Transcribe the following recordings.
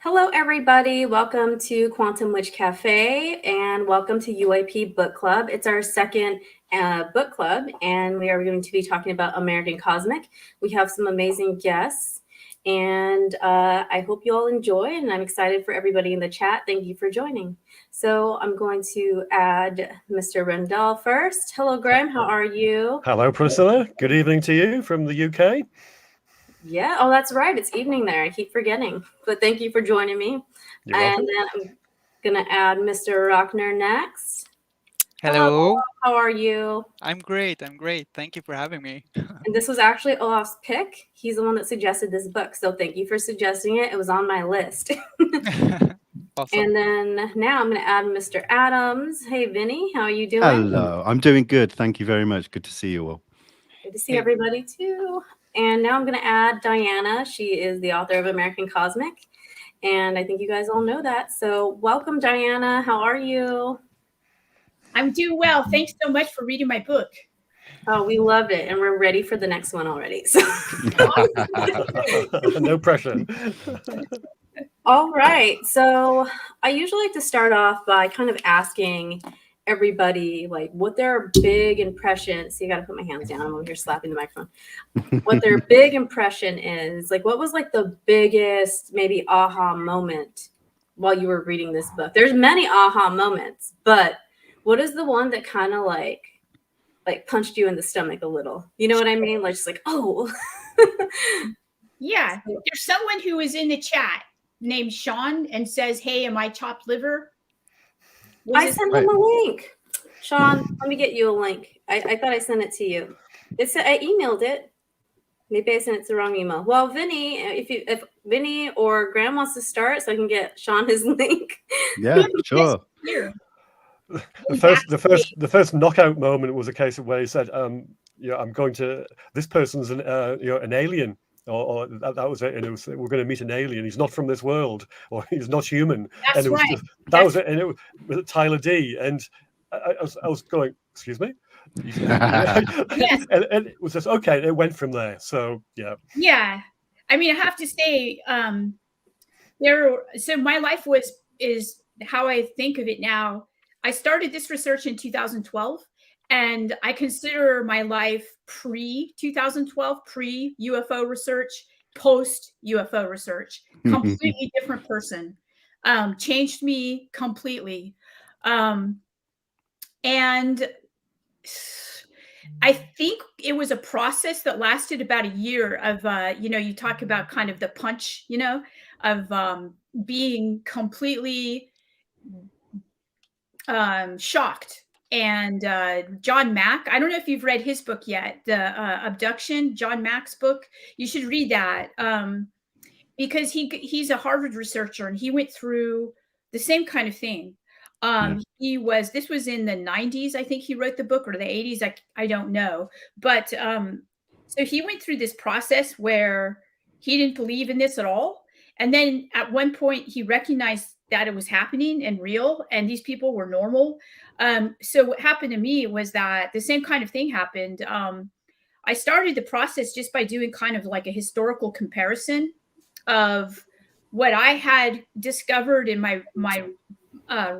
Hello, everybody. Welcome to Quantum Witch Cafe and welcome to UAP Book Club. It's our second book club, and we are going to be talking about American Cosmic. We have some amazing guests, and I hope you all enjoy, and I'm excited for everybody in the chat. Thank you for joining. So I'm going to add Mr. Rendall first. Hello, Graeme. How are you? Hello, Pricilla. Good evening to you from the UK. Yeah. Oh, that's right. It's evening there. I keep forgetting. But thank you for joining me. You're welcome. And then I'm going to add Mr. Rockner next. Hello. How are you? I'm great. Thank you for having me. And this was actually Olaf's pick. He's the one that suggested this book. So thank you for suggesting it. It was on my list. Awesome. And then now I'm going to add Mr. Adams. Hey, Vinnie, how are you doing? Hello. I'm doing good. Thank you very much. Good to see you all. Good to see everybody too. And now I'm going to add Diana. She is the author of American Cosmic. And I think you guys all know that. So welcome, Diana. How are you? I'm doing well. Thanks so much for reading my book. Oh, we loved it. And we're ready for the next one already. So. No pressure. All right. So I usually like to start off by kind of asking everybody like what their big impression. See, I got to put my hands down. I'm over here slapping the microphone. What their big impression is. Like, what was like the biggest maybe aha moment while you were reading this book? There's many aha moments, but what is the one that kind of like punched you in the stomach a little? You know what I mean? Like, just like, oh. Yeah. There's someone who is in the chat named Sean and says, hey, am I chopped liver? I sent him a link. Sean, let me get you a link. I thought I sent it to you. I emailed it. Maybe I sent it to the wrong email. Well, Vinnie, if Vinnie or Graeme wants to start, so I can get Sean his link. Yeah, sure. The first knockout moment was a case of where he said, I'm going to. This person's an alien. Or that was it, and we're going to meet an alien. He's not from this world, or he's not human. That's and it was right. That was it, and it was Tyler D. And I was going, excuse me, Yes. and it was just okay. It went from there. So yeah. Yeah, I mean, I have to say, So my life is how I think of it now. I started this research in 2012. And I consider my life pre-2012, pre-UFO research, post-UFO research, completely different person, changed me completely. And I think it was a process that lasted about a year of, you talk about kind of the punch, of being completely shocked. And John Mack, I don't know if you've read his book yet, The Abduction, John Mack's book. You should read that because he's a Harvard researcher and he went through the same kind of thing. This was in the 90s, I think he wrote the book, or the 80s, I don't know. But so he went through this process where he didn't believe in this at all. And then at one point he recognized that it was happening and real, and these people were normal. So what happened to me was that the same kind of thing happened. I started the process just by doing kind of like a historical comparison of what I had discovered in my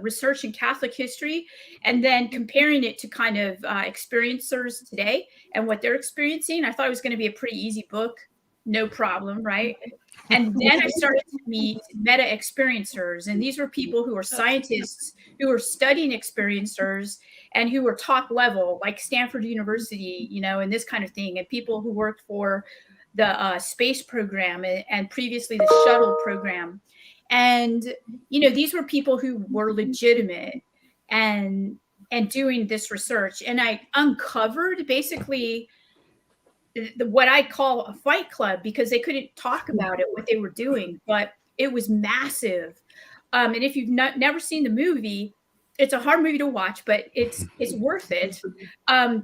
research in Catholic history, and then comparing it to kind of experiencers today and what they're experiencing. I thought it was going to be a pretty easy book. No problem, right? And then I started to meet meta experiencers. And these were people who were scientists who were studying experiencers and who were top level, like Stanford University, and this kind of thing. And people who worked for the space program and previously the shuttle program. And, these were people who were legitimate and doing this research. And I uncovered basically what I call a fight club, because they couldn't talk about it, what they were doing, but it was massive. And if you've never seen the movie, it's a hard movie to watch, but it's worth it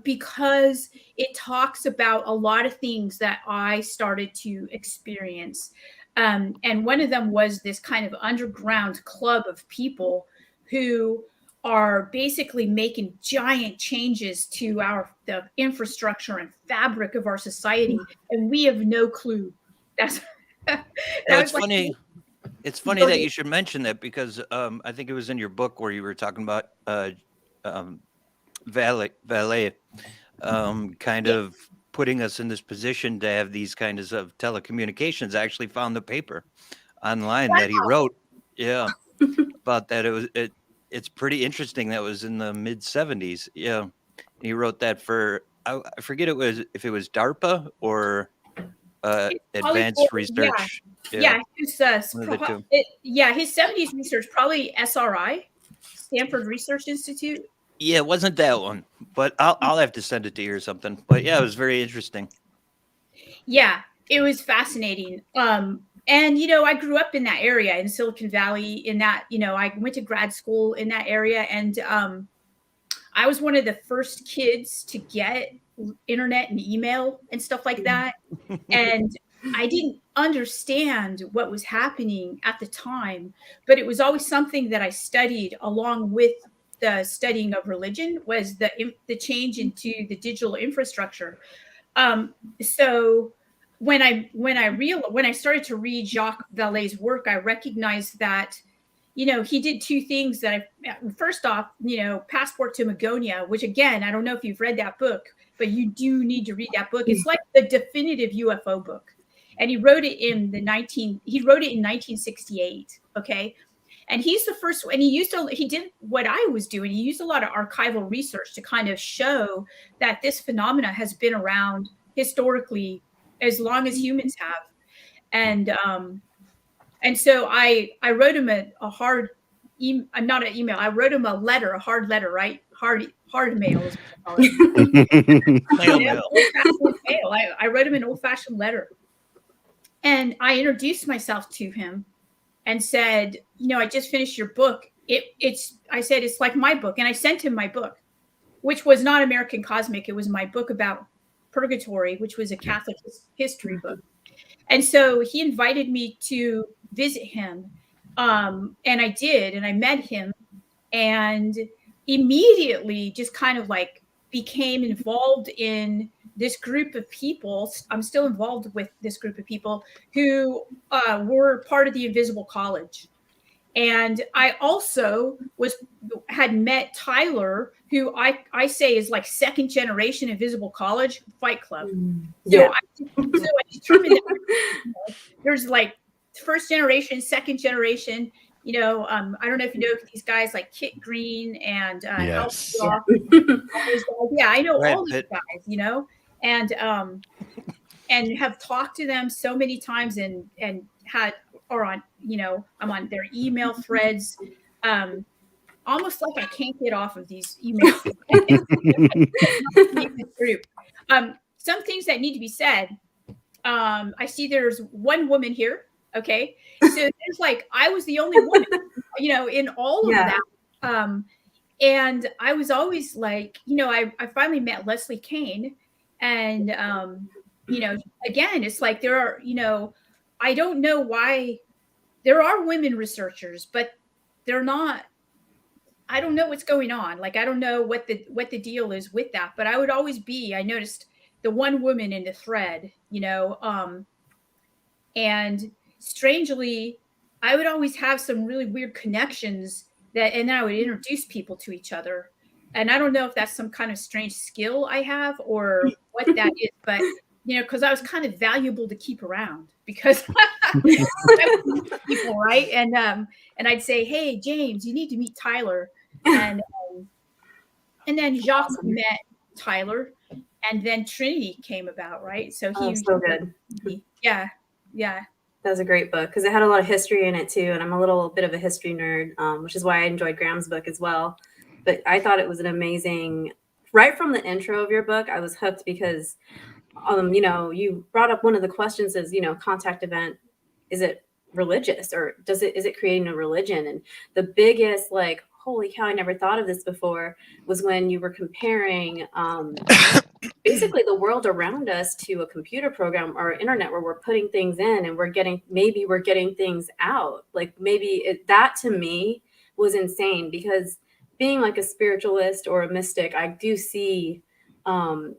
because it talks about a lot of things that I started to experience. And one of them was this kind of underground club of people who are basically making giant changes to the infrastructure and fabric of our society, and we have no clue. That's it's funny. It's funny Go that ahead. you should mention that because I think it was in your book where you were talking about valet kind Yeah. of putting us in this position to have these kinds of telecommunications. I actually found the paper online that he wrote. Yeah, about that. It's pretty interesting. That was in the mid 70s. Yeah, he wrote that for I forget if it was DARPA or It's probably advanced for, yeah, research. yeah. His, One of the two. his 70s research, probably SRI, Stanford Research Institute. Yeah, it wasn't that one, but I'll have to send it to you or something. But yeah, it was very interesting. Yeah, it was fascinating. And I grew up in that area in Silicon Valley. In that, I went to grad school in that area, and I was one of the first kids to get internet and email and stuff like that. And I didn't understand what was happening at the time, but it was always something that I studied along with the studying of religion, was the change into the digital infrastructure. So when I started to read Jacques Vallée's work, I recognized that he did two things that first off, Passport to Magonia, which again, I don't know if you've read that book, but you do need to read that book. It's like the definitive UFO book. And he wrote it in 1968. Okay. And he's the first, and he did what I was doing. He used a lot of archival research to kind of show that this phenomena has been around historically as long as humans have. And so I wrote him a hard, not an email. I wrote him a letter, a hard letter, right? Hard mail is what I call it. Old-fashioned mail. I wrote him an old-fashioned letter, and I introduced myself to him and said, I just finished your book. I said, it's like my book, and I sent him my book, which was not American Cosmic. It was my book about purgatory, which was a Catholic history book. And so he invited me to visit him. And I did, and I met him, and immediately just kind of like became involved in this group of people. I'm still involved with this group of people who were part of the Invisible College. And I also had met Tyler, who I say is like second generation Invisible College Fight Club. So I determined that there's like first generation, second generation. I don't know if you know these guys like Kit Green and Yes. yeah, I know all these guys. And have talked to them so many times and had, or on, I'm on their email threads, almost like I can't get off of these emails. Some things that need to be said. I see there's one woman here. Okay. So there's like, I was the only woman, in all of that. And I was always like, I finally met Leslie Kane, and, again, it's like there are, I don't know why there are women researchers, but they're not, I don't know what's going on. Like, I don't know what the deal is with that, but I would always be, I noticed the one woman in the thread, and strangely, I would always have some really weird connections and then I would introduce people to each other. And I don't know if that's some kind of strange skill I have or what that is, but because I was kind of valuable to keep around because people, right? And I'd say, hey, James, you need to meet Tyler. And then Jacques met Tyler, and then Trinity came about, right? So he so good. Yeah. That was a great book because it had a lot of history in it too, and I'm a little bit of a history nerd, which is why I enjoyed Graeme's book as well. But I thought it was an amazing. Right from the intro of your book, I was hooked because, you brought up one of the questions is, contact event. Is it religious or is it creating a religion? And the biggest, like, holy cow, I never thought of this before, was when you were comparing basically the world around us to a computer program or internet where we're putting things in and we're getting things out. Like that to me was insane because being like a spiritualist or a mystic, I do see a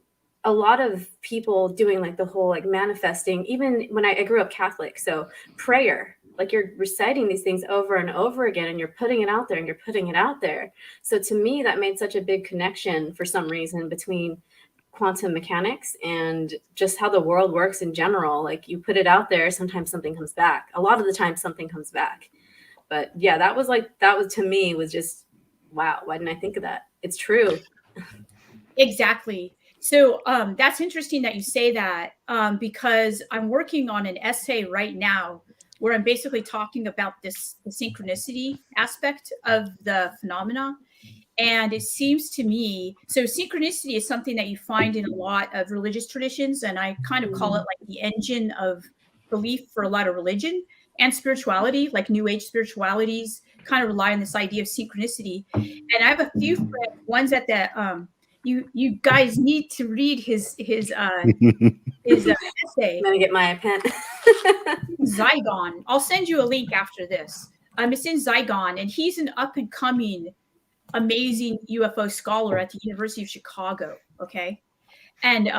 lot of people doing like the whole like manifesting, even when I grew up Catholic. So prayer like you're reciting these things over and over again, and you're putting it out there and you're putting it out there. So to me, that made such a big connection for some reason between quantum mechanics and just how the world works in general. Like you put it out there, sometimes something comes back. A lot of the time something comes back. But yeah, that was to me was just, wow, why didn't I think of that? It's true. Exactly. So that's interesting that you say that, because I'm working on an essay right now where I'm basically talking about the synchronicity aspect of the phenomena. And it seems to me, so synchronicity is something that you find in a lot of religious traditions. And I kind of call it like the engine of belief for a lot of religion and spirituality, like New Age spiritualities kind of rely on this idea of synchronicity. And I have a few friends, one's at the, you guys need to read his essay. I'm gonna get my pen. Zygon. I'll send you a link after this. It's in Zygon, and he's an up and coming amazing UFO scholar at the University of Chicago. Okay. And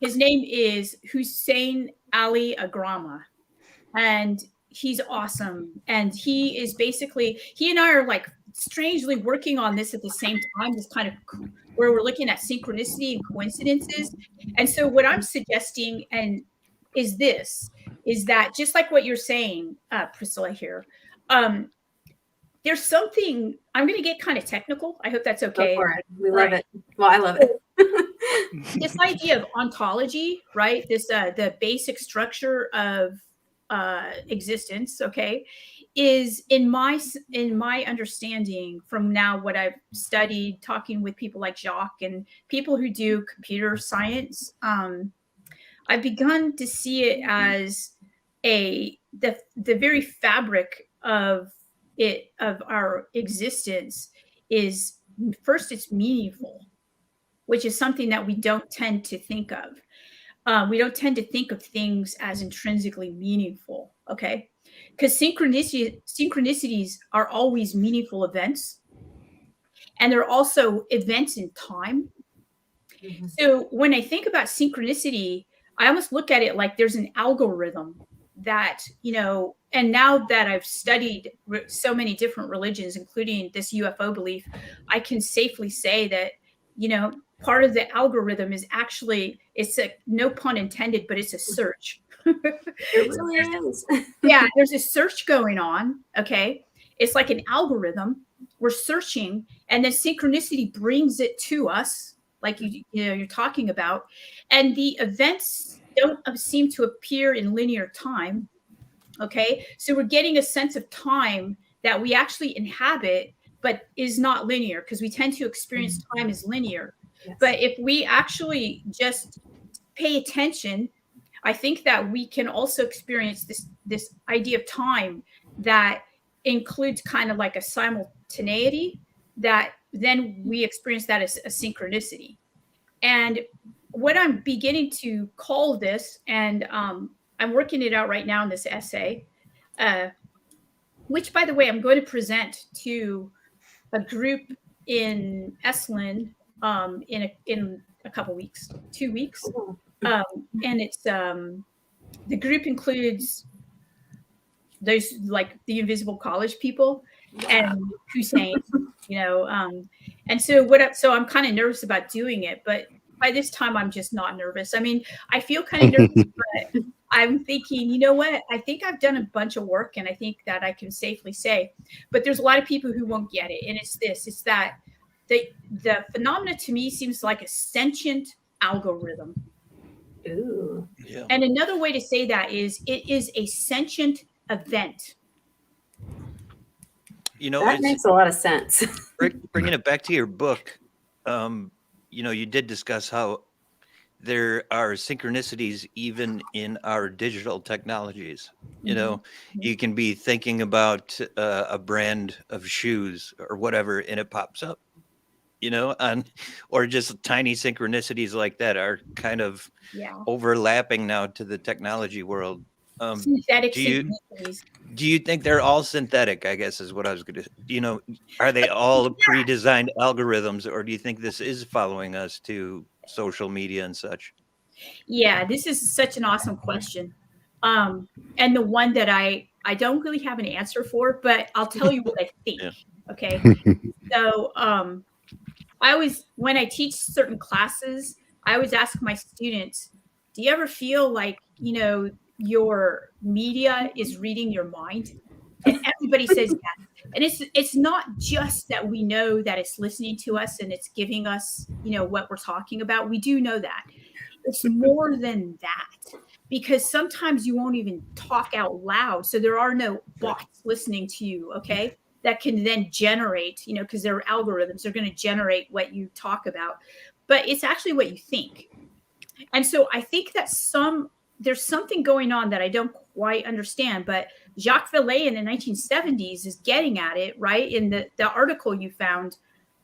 his name is Hussein Ali Agrama. And he's awesome. And he is basically, he and I are like strangely working on this at the same time, this kind of where we're looking at synchronicity and coincidences. And so what I'm suggesting is that just like what you're saying, Pricilla here, there's something, I'm going to get kind of technical. I hope that's okay. We love it. Well, I love it. This idea of ontology, right? This, the basic structure of existence, okay, is in my understanding from now what I've studied, talking with people like Jacques and people who do computer science, I've begun to see it as the very fabric of our existence is, first, it's meaningful, which is something that we don't tend to think of. We don't tend to think of things as intrinsically meaningful, okay? Because synchronicities are always meaningful events, and they're also events in time. Mm-hmm. So when I think about synchronicity, I almost look at it like there's an algorithm that, and now that I've studied so many different religions, including this UFO belief, I can safely say that, part of the algorithm is actually, no pun intended, but it's a search. It really is. Yeah, there's a search going on. Okay. It's like an algorithm. We're searching, and then synchronicity brings it to us, like you're talking about. And the events don't seem to appear in linear time. Okay. So we're getting a sense of time that we actually inhabit, but is not linear, because we tend to experience time as linear. Yes. But if we actually just pay attention, I think that we can also experience this idea of time that includes kind of like a simultaneity, that then we experience that as a synchronicity. And what I'm beginning to call this, and I'm working it out right now in this essay, which, by the way, I'm going to present to a group in Esalen in a couple weeks, 2 weeks. And it's the group includes those like the Invisible College people and Hussein, and so I'm kind of nervous about doing it, but by this time I'm just not nervous. I mean, I feel kind of nervous, but I'm thinking, you know what? I think I've done a bunch of work, and I think that I can safely say, but there's a lot of people who won't get it. And it's that the phenomena to me seems like a sentient algorithm. Ooh. Yeah. And another way to say that is it is a sentient event. That makes a lot of sense. Bringing it back to your book, you did discuss how there are synchronicities even in our digital technologies. You can be thinking about a brand of shoes or whatever, and it pops up. Or just tiny synchronicities like that are kind of overlapping now to the technology world. Synthetic synchronicities. Do you think they're all synthetic, I guess is what I was going to, are they all pre-designed algorithms, or do you think this is following us to social media and such? Yeah, this is such an awesome question. And the one that I I don't really have an answer for, but I'll tell you what I think. Yeah. Okay. So when I teach certain classes, I always ask my students, do you ever feel like, your media is reading your mind? And everybody says yes. And it's not just that we know that it's listening to us and it's giving us, what we're talking about. We do know that. It's more than that, because sometimes you won't even talk out loud. So there are no bots listening to you, okay, that can then generate, because there are algorithms, they're going to generate what you talk about. But it's actually what you think. And so I think that there's something going on that I don't quite understand, but Jacques Vallée in the 1970s is getting at it, right? In the article you found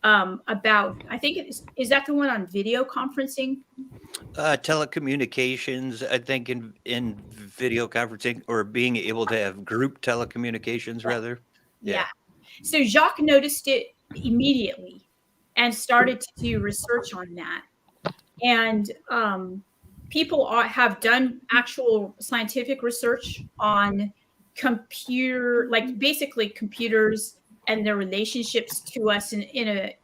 about, I think is that the one on video conferencing? Telecommunications, I think in video conferencing, or being able to have group telecommunications, rather. Yeah. So Jacques noticed it immediately and started to do research on that. And people have done actual scientific research on basically computers and their relationships to us in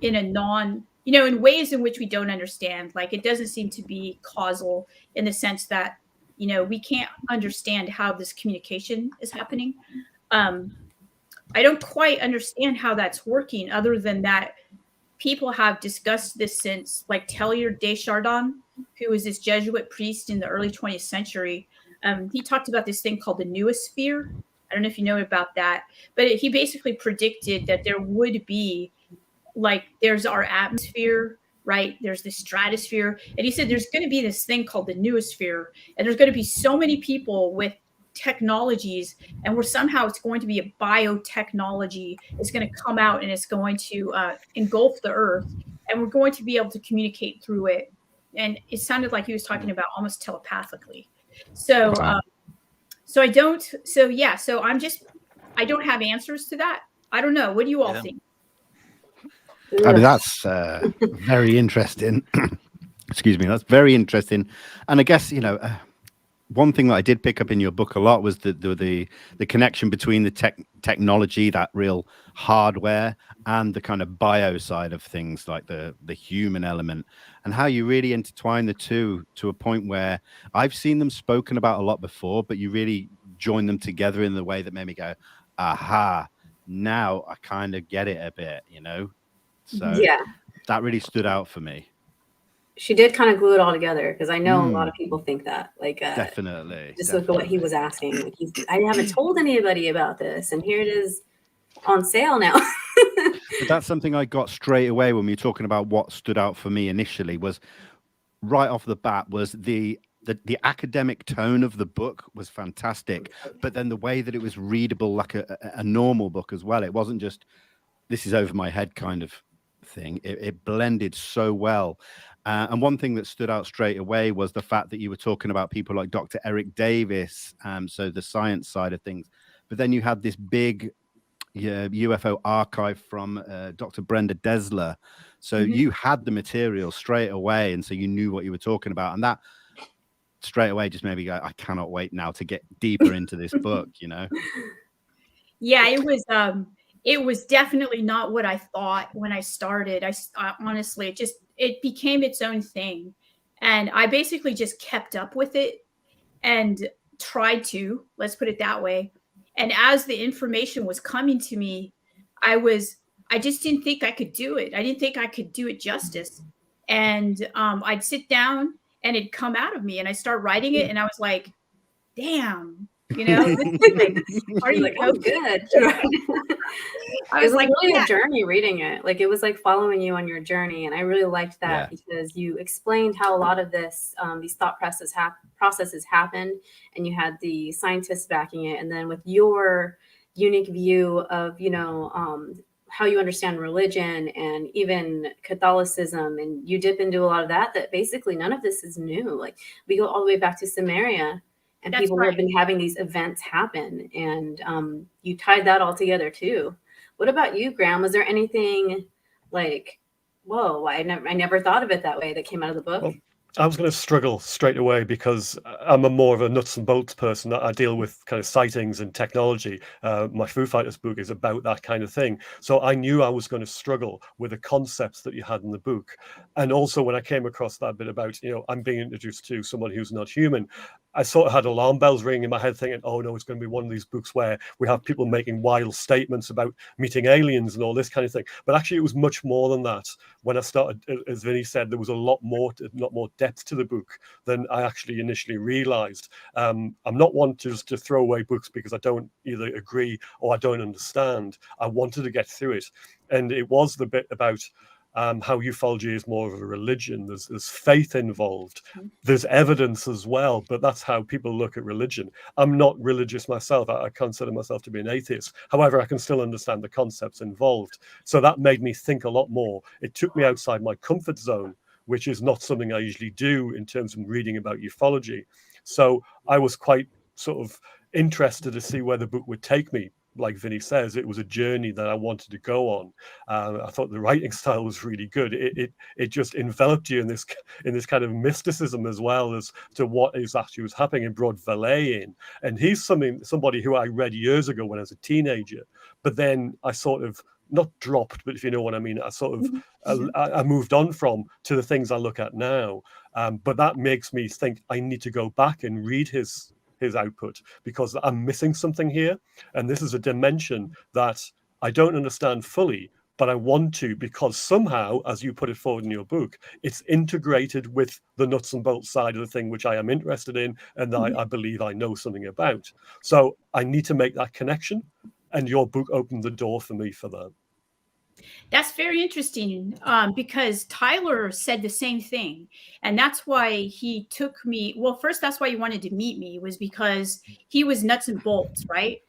a non, in ways in which we don't understand. Like, it doesn't seem to be causal in the sense that, we can't understand how this communication is happening. I don't quite understand how that's working, other than that people have discussed this since, like, Teilhard de Chardin, who was this Jesuit priest in the early 20th century. He talked about this thing called the noosphere. I don't know if you know about that, but he basically predicted that there would be, like, there's our atmosphere, right? There's the stratosphere. And he said there's going to be this thing called the noosphere. And there's going to be so many people with technologies, and somehow it's going to be a biotechnology. It's going to come out and it's going to engulf the earth, and we're going to be able to communicate through it. And it sounded like he was talking about almost telepathically. So I don't have answers to that. I don't know. What do you all think? I mean, that's very interesting. Excuse me. That's very interesting. And I guess, one thing that I did pick up in your book a lot was the connection between the technology, that real hardware, and the kind of bio side of things, like the human element, and how you really intertwine the two to a point where I've seen them spoken about a lot before, but you really join them together in the way that made me go, aha, now I kind of get it a bit, So that really stood out for me. She did kind of glue it all together, because I know a lot of people think that. Like, definitely. Look at what he was asking. Like, I haven't told anybody about this, and here it is on sale now. But that's something I got straight away when we were talking about what stood out for me initially. Was right off the bat was the academic tone of the book was fantastic, but then the way that it was readable like a normal book as well. It wasn't just this is over my head kind of thing. It blended so well. And one thing that stood out straight away was the fact that you were talking about people like Dr. Eric Davis, so the science side of things. But then you had this big UFO archive from Dr. Brenda Desler. So you had the material straight away, and so you knew what you were talking about. And that straight away just made me go, I cannot wait now to get deeper into this book, Yeah, it was definitely not what I thought when I started. I honestly, it became its own thing. And I basically just kept up with it and tried to, let's put it that way. And as the information was coming to me, I just didn't think I could do it. I didn't think I could do it justice. And I'd sit down and it'd come out of me, and I start writing it, and I was like, damn. Are you like, oh, good. I was like, really a journey reading it. Like, it was like following you on your journey. And I really liked that because you explained how a lot of this, these thought processes happen, and you had the scientists backing it. And then with your unique view of, how you understand religion and even Catholicism, and you dip into a lot of that basically none of this is new. Like, we go all the way back to Samaria. And that's people have been having these events happen, and you tied that all together too. What about you, Graeme? Was there anything like, whoa, I never thought of it that way that came out of the book? Well, I was going to struggle straight away because I'm more of a nuts and bolts person. I deal with kind of sightings and technology. My Foo Fighters book is about that kind of thing. So I knew I was going to struggle with the concepts that you had in the book. And also when I came across that bit about, I'm being introduced to someone who's not human, I sort of had alarm bells ringing in my head thinking, oh no, it's going to be one of these books where we have people making wild statements about meeting aliens and all this kind of thing. But actually it was much more than that. When I started, as Vinnie said, there was a lot more depth to the book than I actually initially realized. I'm not one to just to throw away books because I don't either agree or I don't understand. I wanted to get through it. And it was the bit about how ufology is more of a religion. There's faith involved. There's evidence as well, but that's how people look at religion. I'm not religious myself. I consider myself to be an atheist. However, I can still understand the concepts involved. So that made me think a lot more. It took me outside my comfort zone, which is not something I usually do in terms of reading about ufology. So I was quite sort of interested to see where the book would take me. Like Vinnie says, it was a journey that I wanted to go on. I thought the writing style was really good. It just enveloped you in this kind of mysticism as well as to what is actually was happening, and brought Valet in. And he's somebody who I read years ago when I was a teenager, but then I sort of not dropped, but if you know what I mean, I sort of I moved on from to the things I look at now. But that makes me think I need to go back and read his output because I'm missing something here. And this is a dimension that I don't understand fully, but I want to, because somehow, as you put it forward in your book, it's integrated with the nuts and bolts side of the thing, which I am interested in and I believe I know something about. So I need to make that connection. And your book opened the door for me for that. That's very interesting because Tyler said the same thing. And that's why he took me. Well, first, that's why he wanted to meet me, was because he was nuts and bolts, right?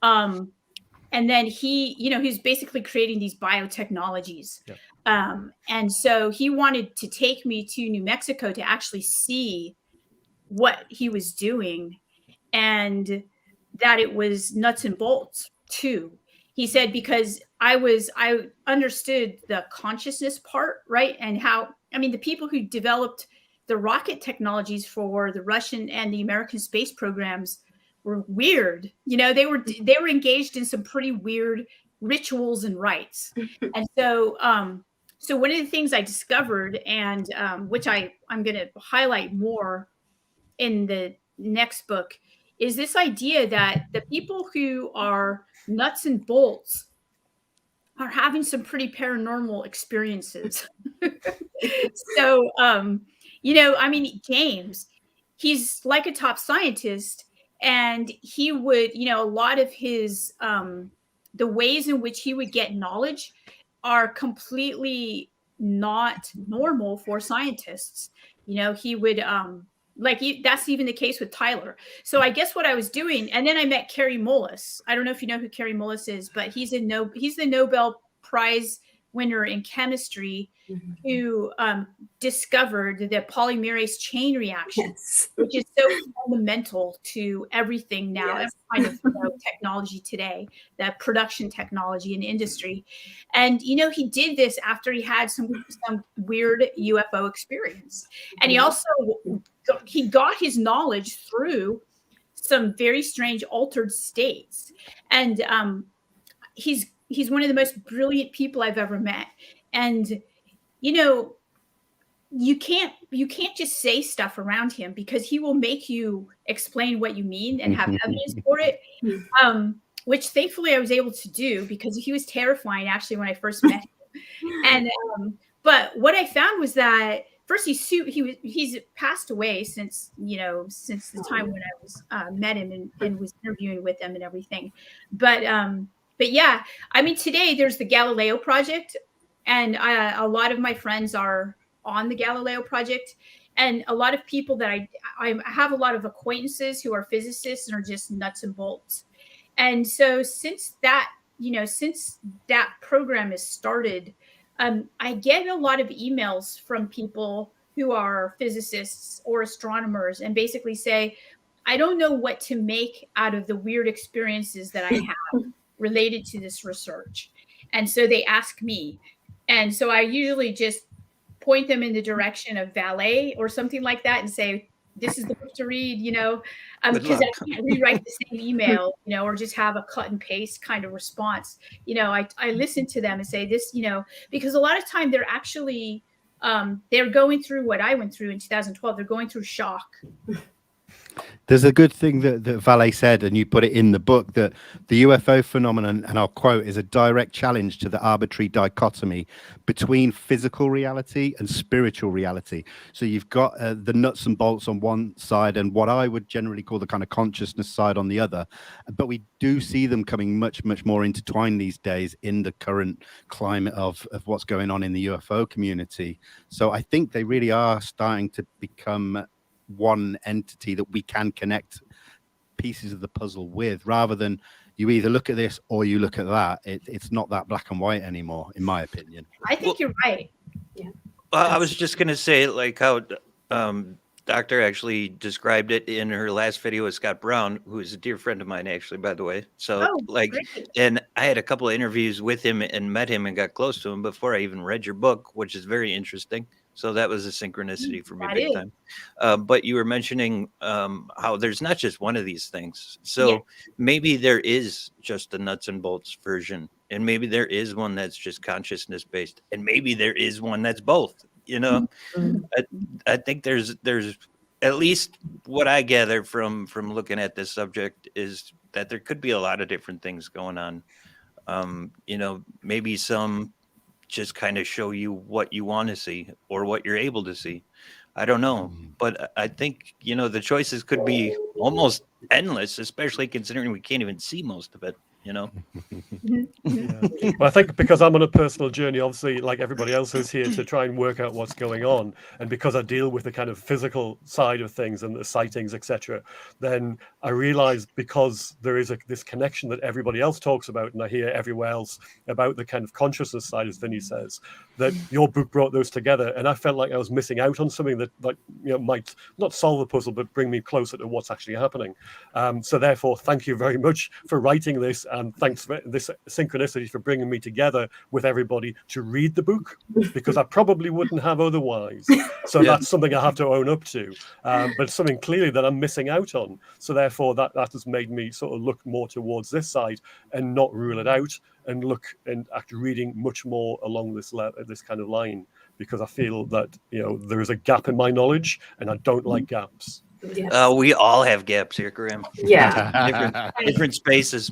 And then he's basically creating these biotechnologies. Yeah. And so he wanted to take me to New Mexico to actually see what he was doing, and that it was nuts and bolts too. He said, because I understood the consciousness part, right? And how, the people who developed the rocket technologies for the Russian and the American space programs were weird. They were engaged in some pretty weird rituals and rites. And so one of the things I discovered, and which I'm going to highlight more in the next book, is this idea that the people who are nuts and bolts are having some pretty paranormal experiences. So, James, he's like a top scientist, and he would, a lot of his, the ways in which he would get knowledge are completely not normal for scientists. He would, that's even the case with Tyler. So I guess what I was doing, and then I met Kary Mullis. I don't know if you know who Kary Mullis is, but he's the Nobel Prize winner in chemistry, who discovered the polymerase chain reaction, which is so fundamental to everything now, every kind of technology today, that production technology and industry. And he did this after he had some weird UFO experience, and he got his knowledge through some very strange altered states. And he's one of the most brilliant people I've ever met. And you can't just say stuff around him, because he will make you explain what you mean and have evidence for it. Which thankfully I was able to do, because he was terrifying actually when I first met him. And but what I found was that first he's passed away since the time when I was met him and was interviewing with him and everything. But yeah, today there's the Galileo Project, and a lot of my friends are on the Galileo Project, and a lot of people that I have a lot of acquaintances who are physicists and are just nuts and bolts. And so since that program is started, I get a lot of emails from people who are physicists or astronomers and basically say, I don't know what to make out of the weird experiences that I have related to this research. And so they ask me. And so I usually just point them in the direction of valet or something like that and say, this is the book to read, because I can't rewrite the same email, or just have a cut and paste kind of response. I listen to them and say this, because a lot of time they're actually, they're going through what I went through in 2012. They're going through shock. There's a good thing that Valet said, and you put it in the book, that the UFO phenomenon, and I'll quote, is a direct challenge to the arbitrary dichotomy between physical reality and spiritual reality. So you've got the nuts and bolts on one side and what I would generally call the kind of consciousness side on the other. But we do see them coming much, much more intertwined these days in the current climate of what's going on in the UFO community. So I think they really are starting to become one entity that we can connect pieces of the puzzle with, rather than you either look at this or you look at that. It's not that black and white anymore, in my opinion. I think you're right. Yeah. I was just going to say, like, how Doctor actually described it in her last video with Scott Brown, who is a dear friend of mine, actually, by the way. So, Great. and I had a couple of interviews with him and met him and got close to him before I even read your book, which is very interesting. So that was a synchronicity for me, big time. But you were mentioning how there's not just one of these things. So maybe there is just the nuts and bolts version, and maybe there is one that's just consciousness based, and maybe there is one that's both. I think there's at least what I gather from looking at this subject is that there could be a lot of different things going on. Maybe some just kind of show you what you want to see or what you're able to see. I don't know, but I think, the choices could be almost endless, especially considering we can't even see most of it. Yeah. Well, I think because I'm on a personal journey, obviously, like everybody else is here, to try and work out what's going on, and because I deal with the kind of physical side of things and the sightings, etc., then I realize, because there is this connection that everybody else talks about, and I hear everywhere else about the kind of consciousness side, as Vinnie says, that your book brought those together, and I felt like I was missing out on something that, might not solve the puzzle but bring me closer to what's actually happening. So therefore, thank you very much for writing this, and thanks for this synchronicity for bringing me together with everybody to read the book, because I probably wouldn't have otherwise. So that's something I have to own up to, but something clearly that I'm missing out on. So therefore, that has made me sort of look more towards this side and not rule it out, and look and act reading much more along this kind of line, because I feel that there is a gap in my knowledge, and I don't like gaps. Yes. We all have gaps here, Graeme. Yeah. different spaces.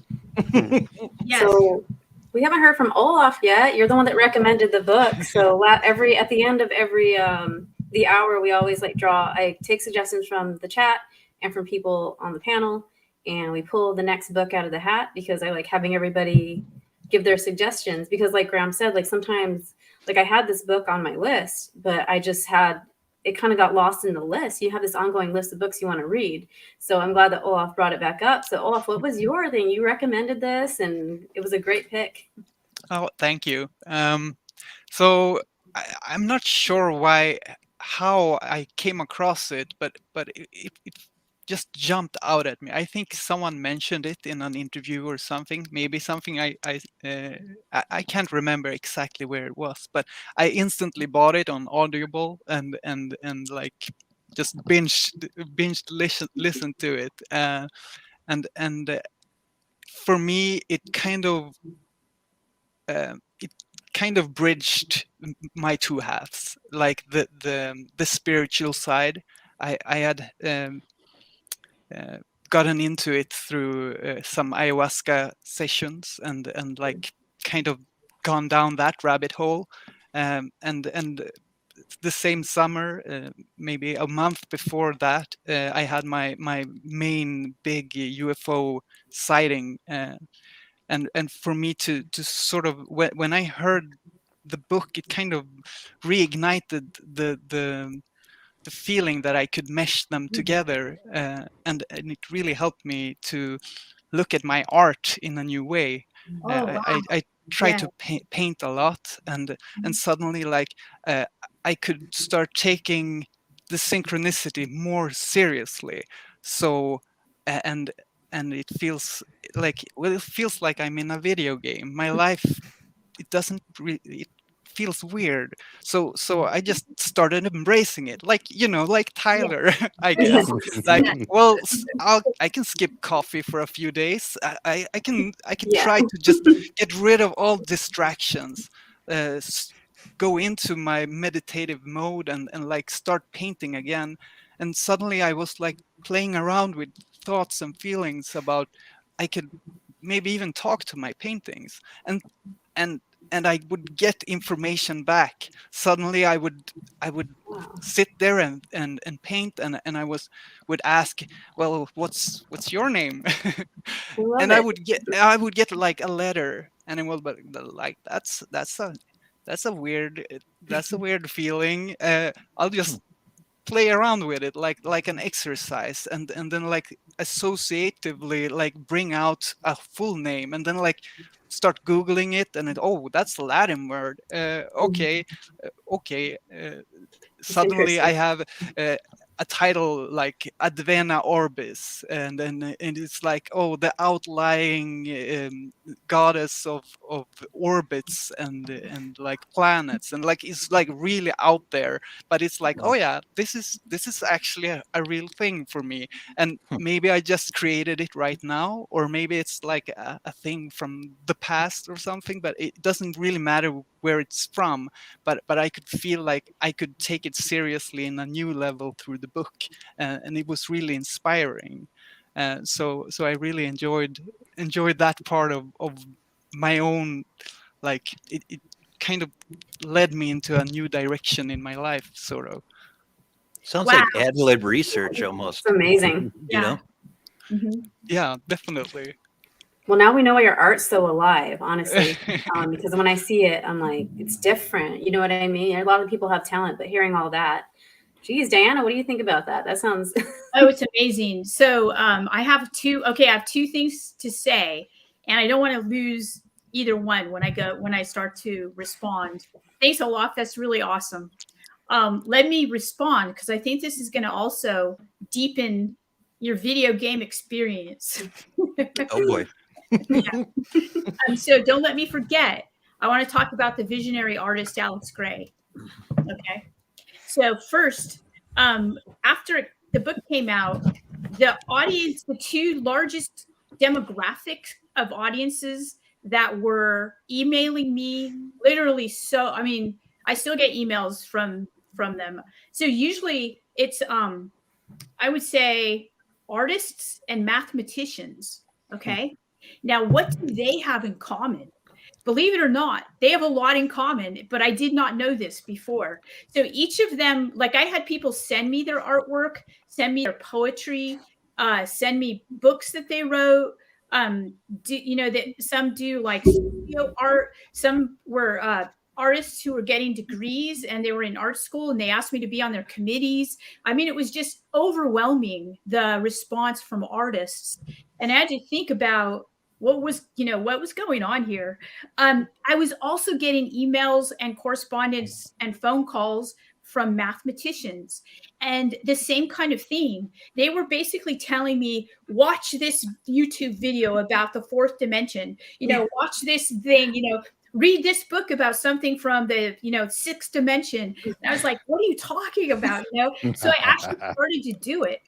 Yes. So we haven't heard from Olaf yet. You're the one that recommended the book. So at the end of every the hour, we always I take suggestions from the chat and from people on the panel, and we pull the next book out of the hat, because I like having everybody give their suggestions, because like Graeme said, sometimes I had this book on my list, but it kind of got lost in the list. You have this ongoing list of books you want to read. So I'm glad that Olaf brought it back up. So Olaf, what was your thing? You recommended this, and it was a great pick. Oh, thank you. So I'm not sure how I came across it, but it just jumped out at me. I think someone mentioned it in an interview or something. Maybe something I can't remember exactly where it was, but I instantly bought it on Audible and just binged listen to it. And for me, it kind of bridged my two halves, like the spiritual side. I had gotten into it through some ayahuasca sessions, and kind of gone down that rabbit hole, and the same summer, maybe a month before that, I had my main big UFO sighting, and for me to sort of, when I heard the book, it kind of reignited the feeling that I could mesh them together, and it really helped me to look at my art in a new way. Wow. I tried to paint a lot, and suddenly I could start taking the synchronicity more seriously. So and it feels like I'm in a video game. My life, it feels weird. So I just started embracing it, like like Tyler, I guess. Like, well, I can skip coffee for a few days. I can try to just get rid of all distractions, go into my meditative mode and like start painting again. And suddenly I was like playing around with thoughts and feelings about I could maybe even talk to my paintings, and I would get information back. Suddenly I would sit there and paint, and I would ask, well, what's your name? And I would get like a letter, and it was like that's a weird feeling. I'll just play around with it like an exercise, and then like associatively like bring out a full name, and then like start googling it, and oh, that's a Latin word. Okay. Suddenly I have a title like Advena Orbis, and it's like, oh, the outlying goddess of orbits and like planets, and like it's like really out there, but it's like, oh yeah, this is actually a real thing for me. And maybe I just created it right now, or maybe it's like a thing from the past or something, but it doesn't really matter where it's from. But I could feel like I could take it seriously in a new level through the book, and it was really inspiring. So I really enjoyed that part of my own, like it kind of led me into a new direction in my life, sort of. Sounds like ad lib research almost. It's amazing. You know? Yeah, definitely. Well, now we know why your art's so alive, honestly, because when I see it, I'm like, it's different. You know what I mean? A lot of people have talent, but hearing all that, geez, Diana, what do you think about that? That sounds. Oh, it's amazing. So I have two things to say, and I don't want to lose either one when I start to respond. Thanks a lot. That's really awesome. Let me respond, because I think this is going to also deepen your video game experience. Oh boy. Yeah. So don't let me forget. I want to talk about the visionary artist Alex Gray. Okay. So first, after the book came out, the two largest demographics of audiences that were emailing me, literally. So, I mean, I still get emails from them. So usually it's, I would say, artists and mathematicians. Okay. Now, what do they have in common? Believe it or not, they have a lot in common, but I did not know this before. So each of them, like, I had people send me their artwork, send me their poetry, send me books that they wrote. That some do like studio art, some were artists who were getting degrees and they were in art school and they asked me to be on their committees. I mean, it was just overwhelming, the response from artists. And I had to think about what was going on here. I was also getting emails and correspondence and phone calls from mathematicians, and the same kind of theme. They were basically telling me, watch this YouTube video about the fourth dimension, watch this thing, read this book about something from the, sixth dimension. And I was like, what are you talking about? So I actually started to do it.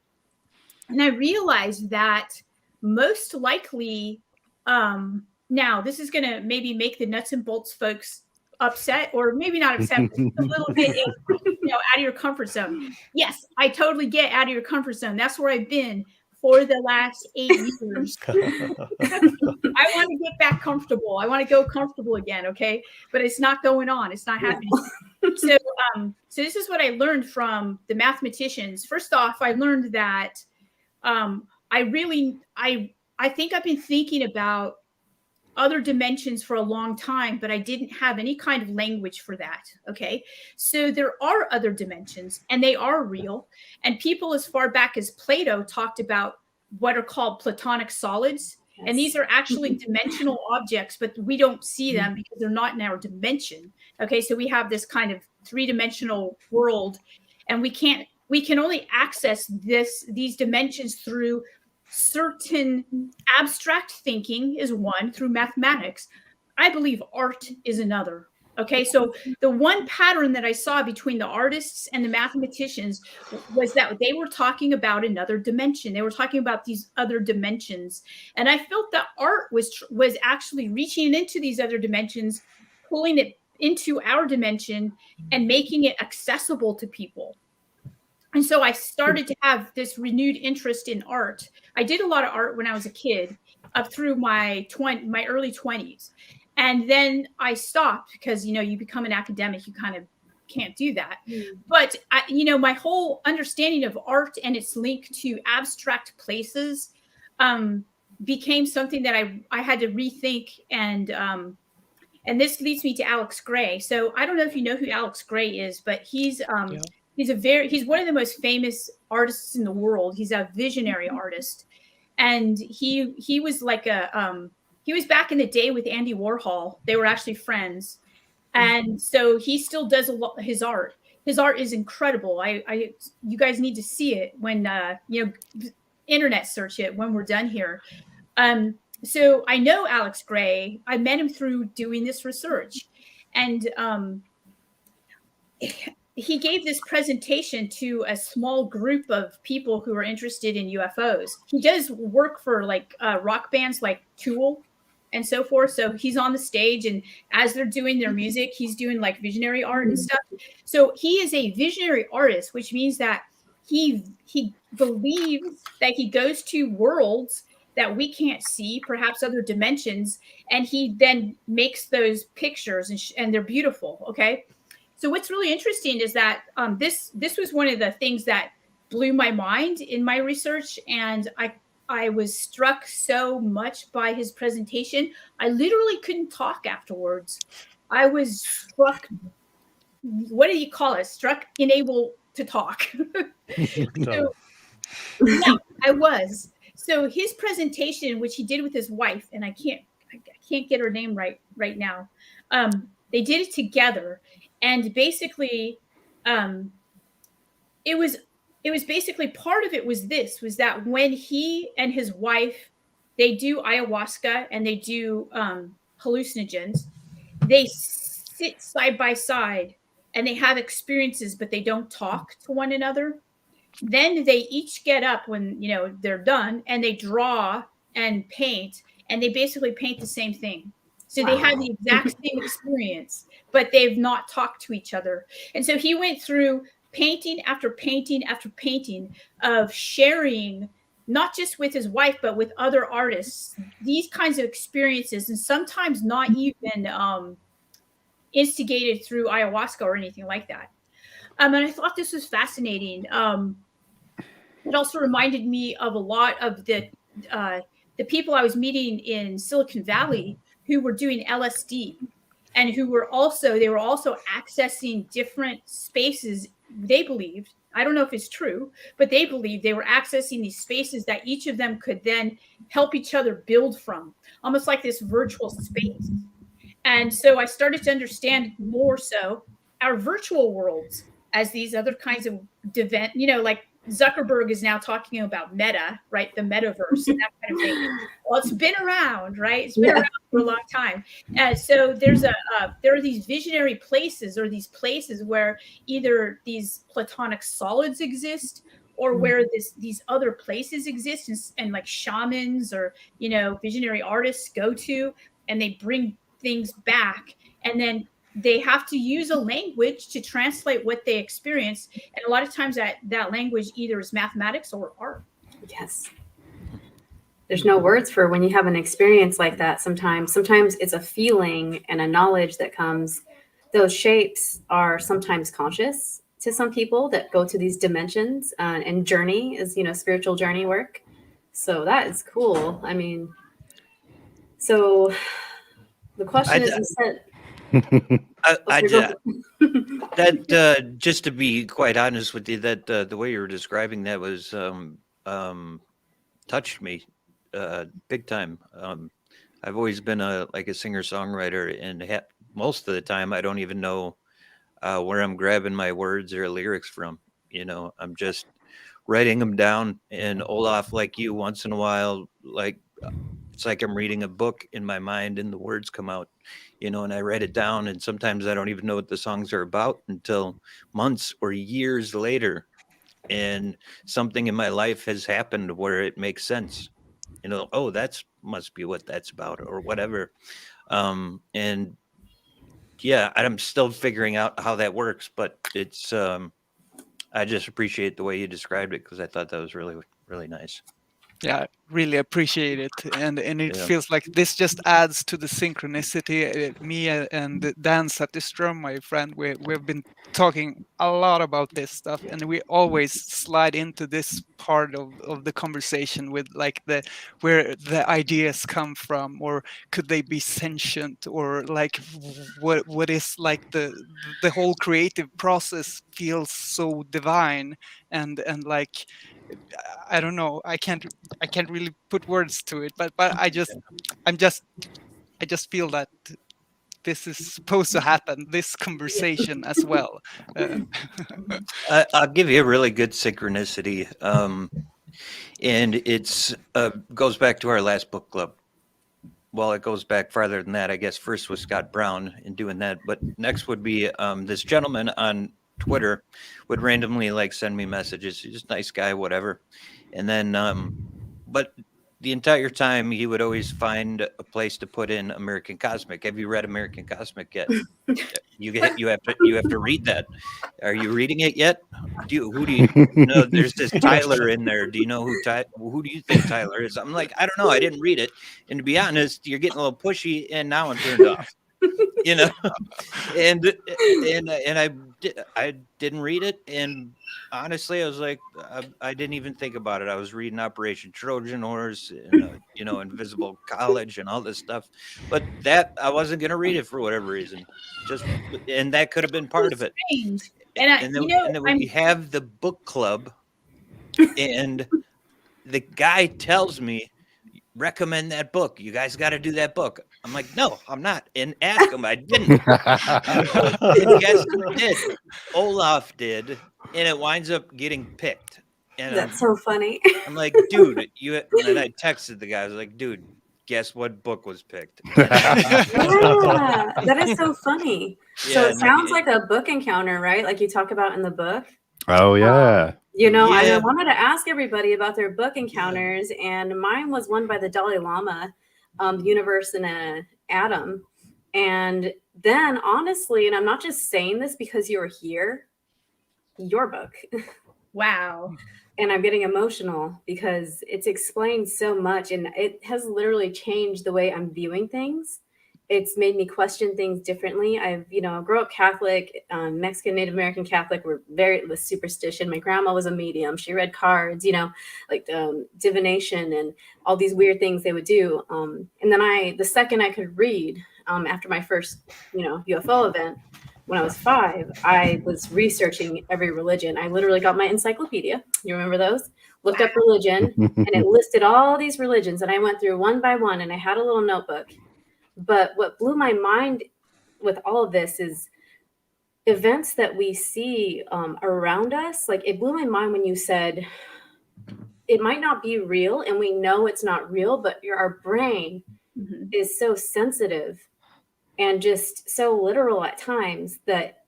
And I realized that most likely, now this is going to maybe make the nuts and bolts folks upset, or maybe not upset, but a little bit, out of your comfort zone. Yes, I totally get out of your comfort zone. That's where I've been for the last 8 years. I want to get back comfortable. I want to go comfortable again. Okay. But it's not going on. It's not happening. So this is what I learned from the mathematicians. First off, I learned that, I think I've been thinking about other dimensions for a long time, but I didn't have any kind of language for that. Okay. So there are other dimensions, and they are real. And people as far back as Plato talked about what are called Platonic solids. Yes. And these are actually dimensional objects, but we don't see them because they're not in our dimension. Okay. So we have this kind of 3-dimensional world, and we can only access these dimensions through certain abstract thinking is one, through mathematics. I believe art is another. Okay, so the one pattern that I saw between the artists and the mathematicians was that they were talking about another dimension. They were talking about these other dimensions, and I felt that art was actually reaching into these other dimensions, pulling it into our dimension, and making it accessible to people. And so I started to have this renewed interest in art. I did a lot of art when I was a kid, up through my early 20s. And then I stopped because, you become an academic, you kind of can't do that. But, my whole understanding of art and its link to abstract places became something that I had to rethink. And this leads me to Alex Gray. So I don't know if you know who Alex Gray is, but he's one of the most famous artists in the world. He's a visionary artist. And he was like he was back in the day with Andy Warhol. They were actually friends. And so he still does a lot his art. His art is incredible. You guys need to see it when internet search it when we're done here. So I know Alex Gray. I met him through doing this research. And he gave this presentation to a small group of people who are interested in UFOs. He does work for rock bands like Tool and so forth. So he's on the stage, and as they're doing their music, he's doing like visionary art and stuff. So he is a visionary artist, which means that he believes that he goes to worlds that we can't see, perhaps other dimensions, and he then makes those pictures, and they're beautiful. Okay. So what's really interesting is that this was one of the things that blew my mind in my research, and I was struck so much by his presentation. I literally couldn't talk afterwards. I was struck. What do you call it? Struck, unable to talk. So, yeah, I was. So his presentation, which he did with his wife, and I can't get her name right now. They did it together. And basically, it was basically part of it was that when he and his wife, they do ayahuasca and they do hallucinogens, they sit side by side and they have experiences, but they don't talk to one another. Then they each get up when they're done, and they draw and paint, and they basically paint the same thing. So they have the exact same experience, but they've not talked to each other. And so he went through painting after painting after painting of sharing, not just with his wife, but with other artists, these kinds of experiences, and sometimes not even instigated through ayahuasca or anything like that. And I thought this was fascinating. It also reminded me of a lot of the people I was meeting in Silicon Valley who were doing LSD, and they were also accessing different spaces. They believed, I don't know if it's true, but they believed they were accessing these spaces that each of them could then help each other build from, almost like this virtual space. And so I started to understand more so our virtual worlds as these other kinds of event, like Zuckerberg is now talking about meta, right? The metaverse and that kind of thing. Well, it's been around, right? It's been around for a long time. So there are these visionary places, or these places where either these platonic solids exist, or where these other places exist, and like shamans or visionary artists go to, and they bring things back, and then they have to use a language to translate what they experience. And a lot of times that language either is mathematics or art. Yes. There's no words for when you have an experience like that. Sometimes it's a feeling and a knowledge that comes. Those shapes are sometimes conscious to some people that go to these dimensions, and journey is, spiritual journey work. So that is cool. I mean, so the question is, you said, just to be quite honest with you, that the way you were describing that was touched me big time. I've always been a singer-songwriter, and most of the time I don't even know where I'm grabbing my words or lyrics from. I'm just writing them down, and Olaf, like you, once in a while, like it's like I'm reading a book in my mind and the words come out, and I write it down, and sometimes I don't even know what the songs are about until months or years later. And something in my life has happened where it makes sense. Oh, that's must be what that's about or whatever. And yeah, I'm still figuring out how that works, but it's I just appreciate the way you described it because I thought that was really, really nice. Yeah, really appreciate it, and it Yeah. feels like this just adds to the synchronicity. Me and Dan Zetterström, my friend, we've been talking a lot about this stuff, and we always slide into this part of the conversation with like where the ideas come from, or could they be sentient, or like what is like the whole creative process feels so divine, and like I don't know. I can't really put words to it, but I just feel that this is supposed to happen. This conversation as well. I'll give you a really good synchronicity, and it's goes back to our last book club. Well, it goes back farther than that. I guess first was Scott Brown in doing that, but next would be this gentleman on Twitter would randomly like send me messages. He's just a nice guy, whatever. And then, but the entire time he would always find a place to put in American Cosmic. Have you read American Cosmic yet? You have to read that. Are you reading it yet? Who do you know? There's this Tyler in there. Do you know who do you think Tyler is? I'm like, I don't know. I didn't read it. And to be honest, you're getting a little pushy, and now I'm turned off. And I didn't read it, and honestly, I was like, I didn't even think about it. I was reading Operation Trojan Horse, and, Invisible College, and all this stuff. But that I wasn't going to read it for whatever reason. And that could have been part of it. Strange. And then we have the book club, and the guy tells me, recommend that book. You guys got to do that book. I'm like, no, I'm not. And ask him. I didn't. And guess who did? Olaf did. And it winds up getting picked. And That's so funny. I'm like, dude, and I texted the guy. I was like, dude, guess what book was picked? Yeah, that is so funny. So it sounds like a book encounter, right? Like you talk about in the book. Oh, yeah. I wanted to ask everybody about their book encounters, and mine was one by the Dalai Lama, Universe in an Atom. And then, honestly, and I'm not just saying this because you're here, your book. Wow. And I'm getting emotional because it's explained so much, and it has literally changed the way I'm viewing things. It's made me question things differently. I grew up Catholic, Mexican, Native American Catholic. We're very with superstition. My grandma was a medium. She read cards, like divination and all these weird things they would do. And then the second I could read, after my first, UFO event, when I was 5, I was researching every religion. I literally got my encyclopedia. You remember those? Looked up religion, and it listed all these religions. And I went through one by one, and I had a little notebook. But what blew my mind with all of this is events that we see around us. Like, it blew my mind when you said it might not be real, and we know it's not real, but our brain is so sensitive and just so literal at times that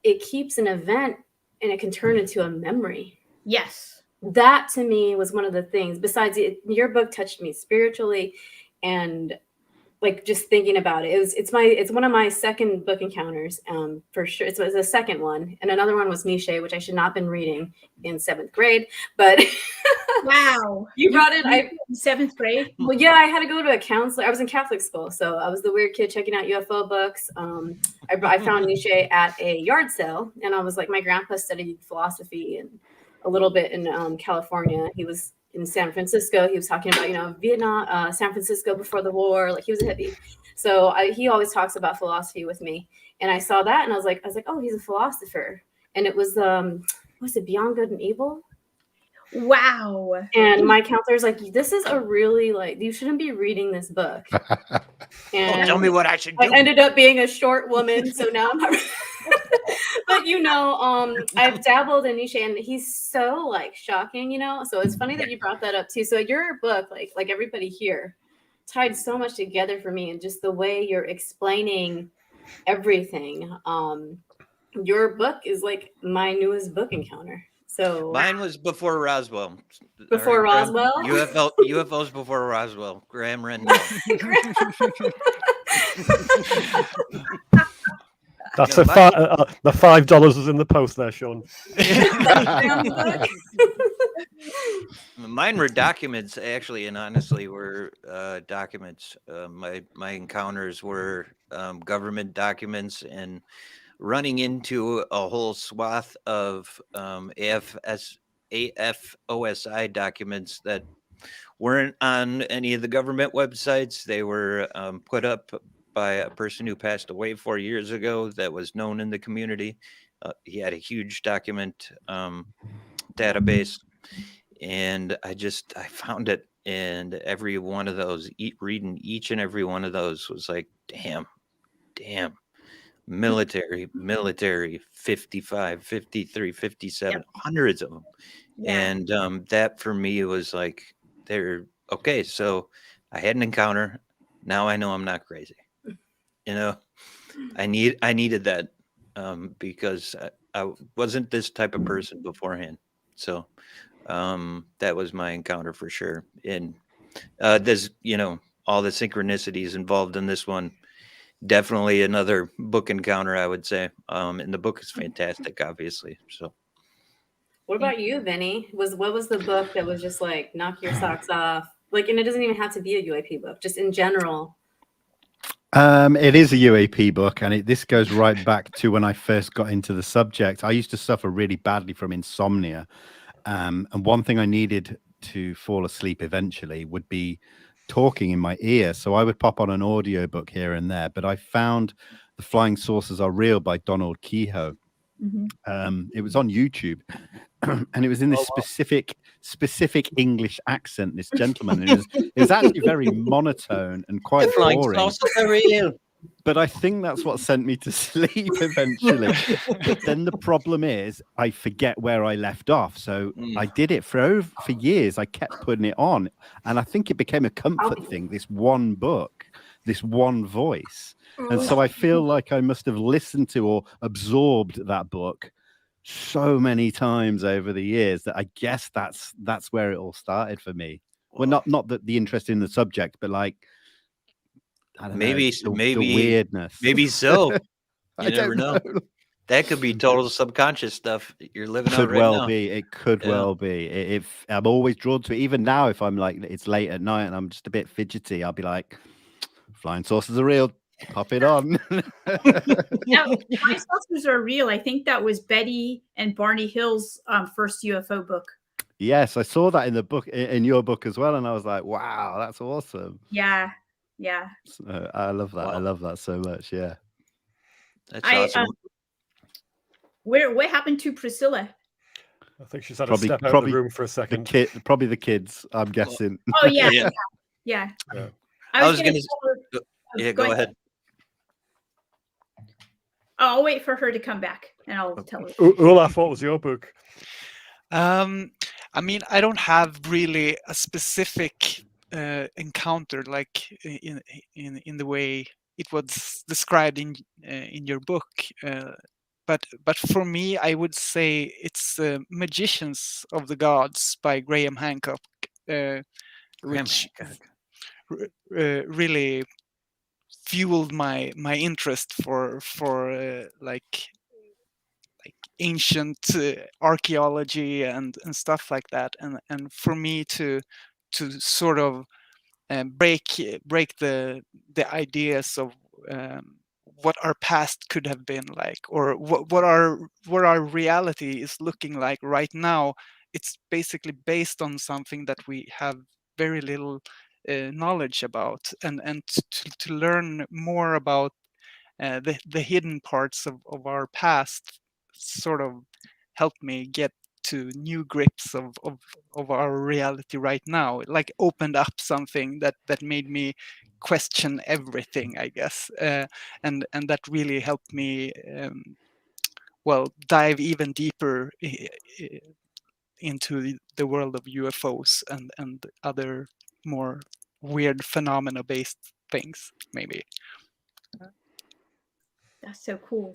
it keeps an event and it can turn into a memory. Yes. That to me was one of the things. Besides, your book touched me spiritually, and like just thinking about it, it's one of my second book encounters, for sure. It's the second one, and another one was Nietzsche, which I should not have been reading in 7th grade, but wow, you brought it. In 7th grade. Well, yeah, I had to go to a counselor. I was in Catholic school, so I was the weird kid checking out UFO books. I found Nietzsche at a yard sale, and I was like, my grandpa studied philosophy and a little bit in California. He was in San Francisco. He was talking about, Vietnam, San Francisco before the war. Like, he was a hippie. So he always talks about philosophy with me. And I saw that, and I was like, oh, he's a philosopher. And it was, was it Beyond Good and Evil? Wow. And my counselor's like, this is a really, you shouldn't be reading this book. And tell me what I should do. I ended up being a short woman, so now I'm not. But I've dabbled in Nietzsche, and he's so shocking, so it's funny that you brought that up too. So your book, like everybody here, tied so much together for me, and just the way you're explaining everything. Your book is like my newest book encounter. So Mine was before Roswell. before Graham? Roswell. UFOs before Roswell. Graeme Rendall. That's No, the $5 is in the post there, Sean. Mine were documents, actually, and honestly, were documents. My encounters were government documents, and running into a whole swath of AFOSI documents that weren't on any of the government websites. They were put up by a person who passed away 4 years ago that was known in the community. He had a huge document database, and I found it, and every one of those, reading each and every one of those was like, damn, military, 55, 53, 57, Yep. hundreds of them. Yeah. And that for me was like, they're okay. So I had an encounter. Now I know I'm not crazy. I needed that because I wasn't this type of person beforehand. So that was my encounter for sure. And there's, all the synchronicities involved in this one. Definitely another book encounter, I would say. And the book is fantastic, obviously. So. What about you, Vinny? What was the book that was just like knock your socks off? Like, and it doesn't even have to be a UAP book, just in general. It is a UAP book, and this goes right back to when I first got into the subject. I used to suffer really badly from insomnia, and one thing I needed to fall asleep eventually would be talking in my ear. So I would pop on an audio book here and there, but I found The Flying Saucers Are Real by Donald Kehoe. It was on YouTube, and it was in this specific English accent, this gentleman. And it was actually very monotone and quite boring. But I think that's what sent me to sleep eventually. But then the problem is I forget where I left off. So I did it for years. I kept putting it on, and I think it became a comfort thing, this one book, this one voice. And so I feel like I must have listened to or absorbed that book so many times over the years that I guess that's where it all started for me. Well, not that the interest in the subject, but like, I don't know, the weirdness. Maybe so. You never know. That could be total subconscious stuff that you're living out right now. It could well be. If I'm always drawn to it, even now, if I'm like, it's late at night and I'm just a bit fidgety, I'll be like, Flying Saucers Are Real. Pop it on. Now, Flying Saucers Are Real. I think that was Betty and Barney Hill's first UFO book. Yes, I saw that in the book, in your book as well, and I was like, "Wow, that's awesome!" Yeah. So, I love that. Wow. I love that so much. Yeah, that's awesome. What happened to Pricilla? I think she's had to step out of the room for a second. Probably the kids, I'm guessing. Oh yeah. I was going to. Yeah, go ahead. I'll wait for her to come back, and I'll tell her. Olaf, what was your book? I mean, I don't have really a specific encounter like in the way it was described in your book, but for me, I would say it's Magicians of the Gods by Graham Hancock, which really fueled my interest for like ancient archaeology and stuff like that, and for me to sort of break the ideas of what our past could have been like, or what our reality is looking like right now. It's basically based on something that we have very little knowledge about, and to learn more about the hidden parts of our past sort of helped me get to new grips of our reality right now. It like opened up something that made me question everything, I guess, and that really helped me dive even deeper into the world of UFOs and other more weird phenomena-based things, maybe. That's so cool.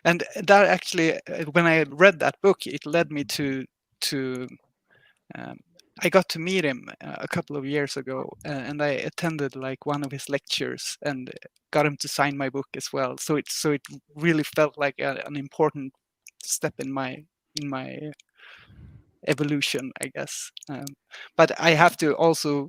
And that actually, when I read that book, it led me to I got to meet him a couple of years ago, and I attended like one of his lectures and got him to sign my book as well. So it really felt like an important step in my evolution, I guess. But I have to also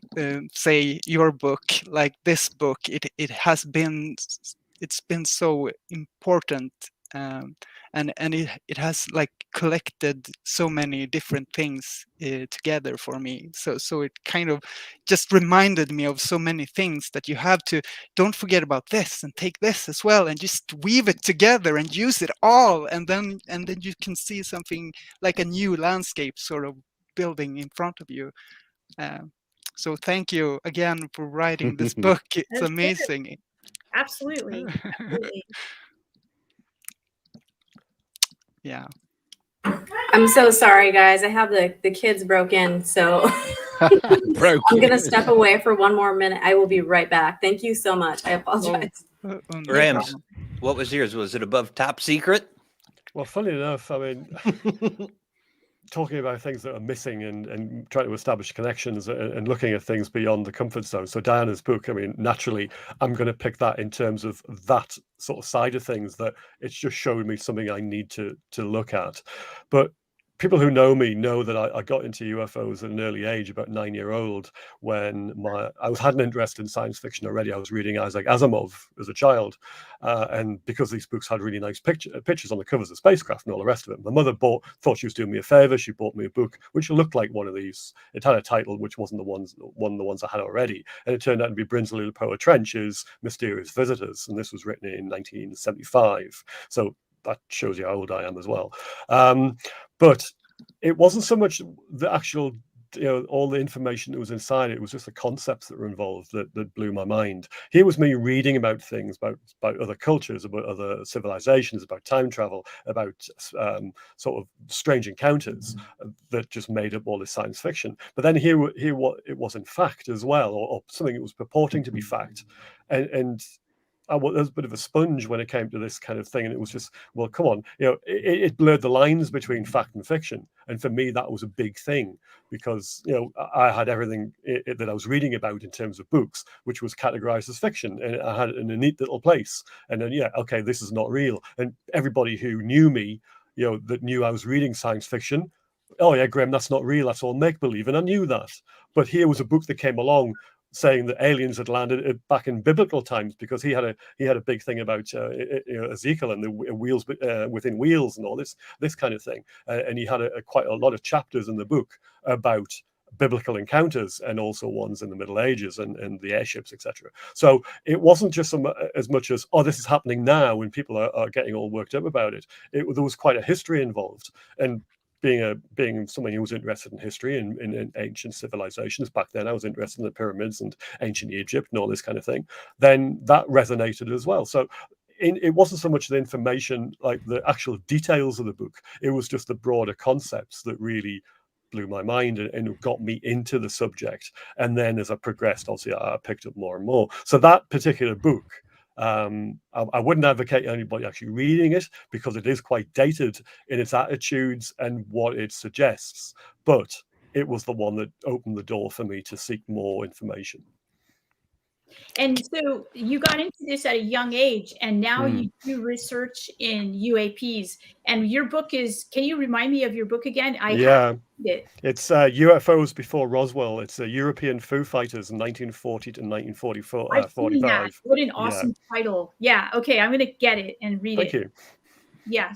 say, your book, like this book, it's been so important, and it has like collected so many different things together for me. So it kind of just reminded me of so many things that you have to, don't forget about this and take this as well, and just weave it together and use it all, and then you can see something like a new landscape sort of building in front of you. So thank you again for writing this book. It's That's good. amazing. Absolutely. Absolutely. Yeah. I'm so sorry, guys. I have the kids broke in, so I'm going to step away for one more minute. I will be right back. Thank you so much. I apologize. No Graeme, problem. what was yours? Was it above top secret? Well, funny enough, I mean, talking about things that are missing and trying to establish connections and looking at things beyond the comfort zone. So Diana's book, I mean, naturally, I'm going to pick that in terms of that sort of side of things, that it's just showing me something I need to look at. But people who know me know that I got into UFOs at an early age, about 9-year-old, when I had an interest in science fiction already. I was reading Isaac Asimov as a child, and because these books had really nice pictures on the covers of spacecraft and all the rest of it, my mother thought she was doing me a favor. She bought me a book which looked like one of these. It had a title which wasn't one of the ones I had already, and it turned out to be Brinsley Poa Trench's Mysterious Visitors, and this was written in 1975. So that shows you how old I am as well. But it wasn't so much the actual, all the information that was inside it. It was just the concepts that were involved that blew my mind. Here was me reading about things, about other cultures, about other civilizations, about time travel, about sort of strange encounters that just made up all this science fiction. But then here what it was in fact as well, or something that was purporting to be fact, and I was a bit of a sponge when it came to this kind of thing, and it was just, well, come on, it blurred the lines between fact and fiction, and for me that was a big thing, because I had everything that I was reading about in terms of books, which was categorized as fiction, and I had it in a neat little place, and then okay, this is not real, and everybody who knew me, that knew I was reading science fiction, oh yeah, Graeme, that's not real, that's all make believe, and I knew that, but here was a book that came along saying that aliens had landed back in biblical times, because he had a big thing about Ezekiel and the wheels within wheels and all this kind of thing, and he had quite a lot of chapters in the book about biblical encounters, and also ones in the Middle Ages and the airships, etc. So it wasn't just as much as, oh, this is happening now and people are getting all worked up about it. There was quite a history involved, and being someone who was interested in history and in ancient civilizations back then, I was interested in the pyramids and ancient Egypt and all this kind of thing, then that resonated as well. So it wasn't so much the information, like the actual details of the book, it was just the broader concepts that really blew my mind and got me into the subject. And then as I progressed, obviously I picked up more and more. So that particular book, I wouldn't advocate anybody actually reading it, because it is quite dated in its attitudes and what it suggests, but it was the one that opened the door for me to seek more information. And so you got into this at a young age, and now you do research in UAPs. And your book is, can you remind me of your book again? It's UFOs Before Roswell. It's European Foo Fighters in 1940 to 1945. What an awesome title. Yeah. Okay. I'm going to get it and read it. Thank you. Yeah.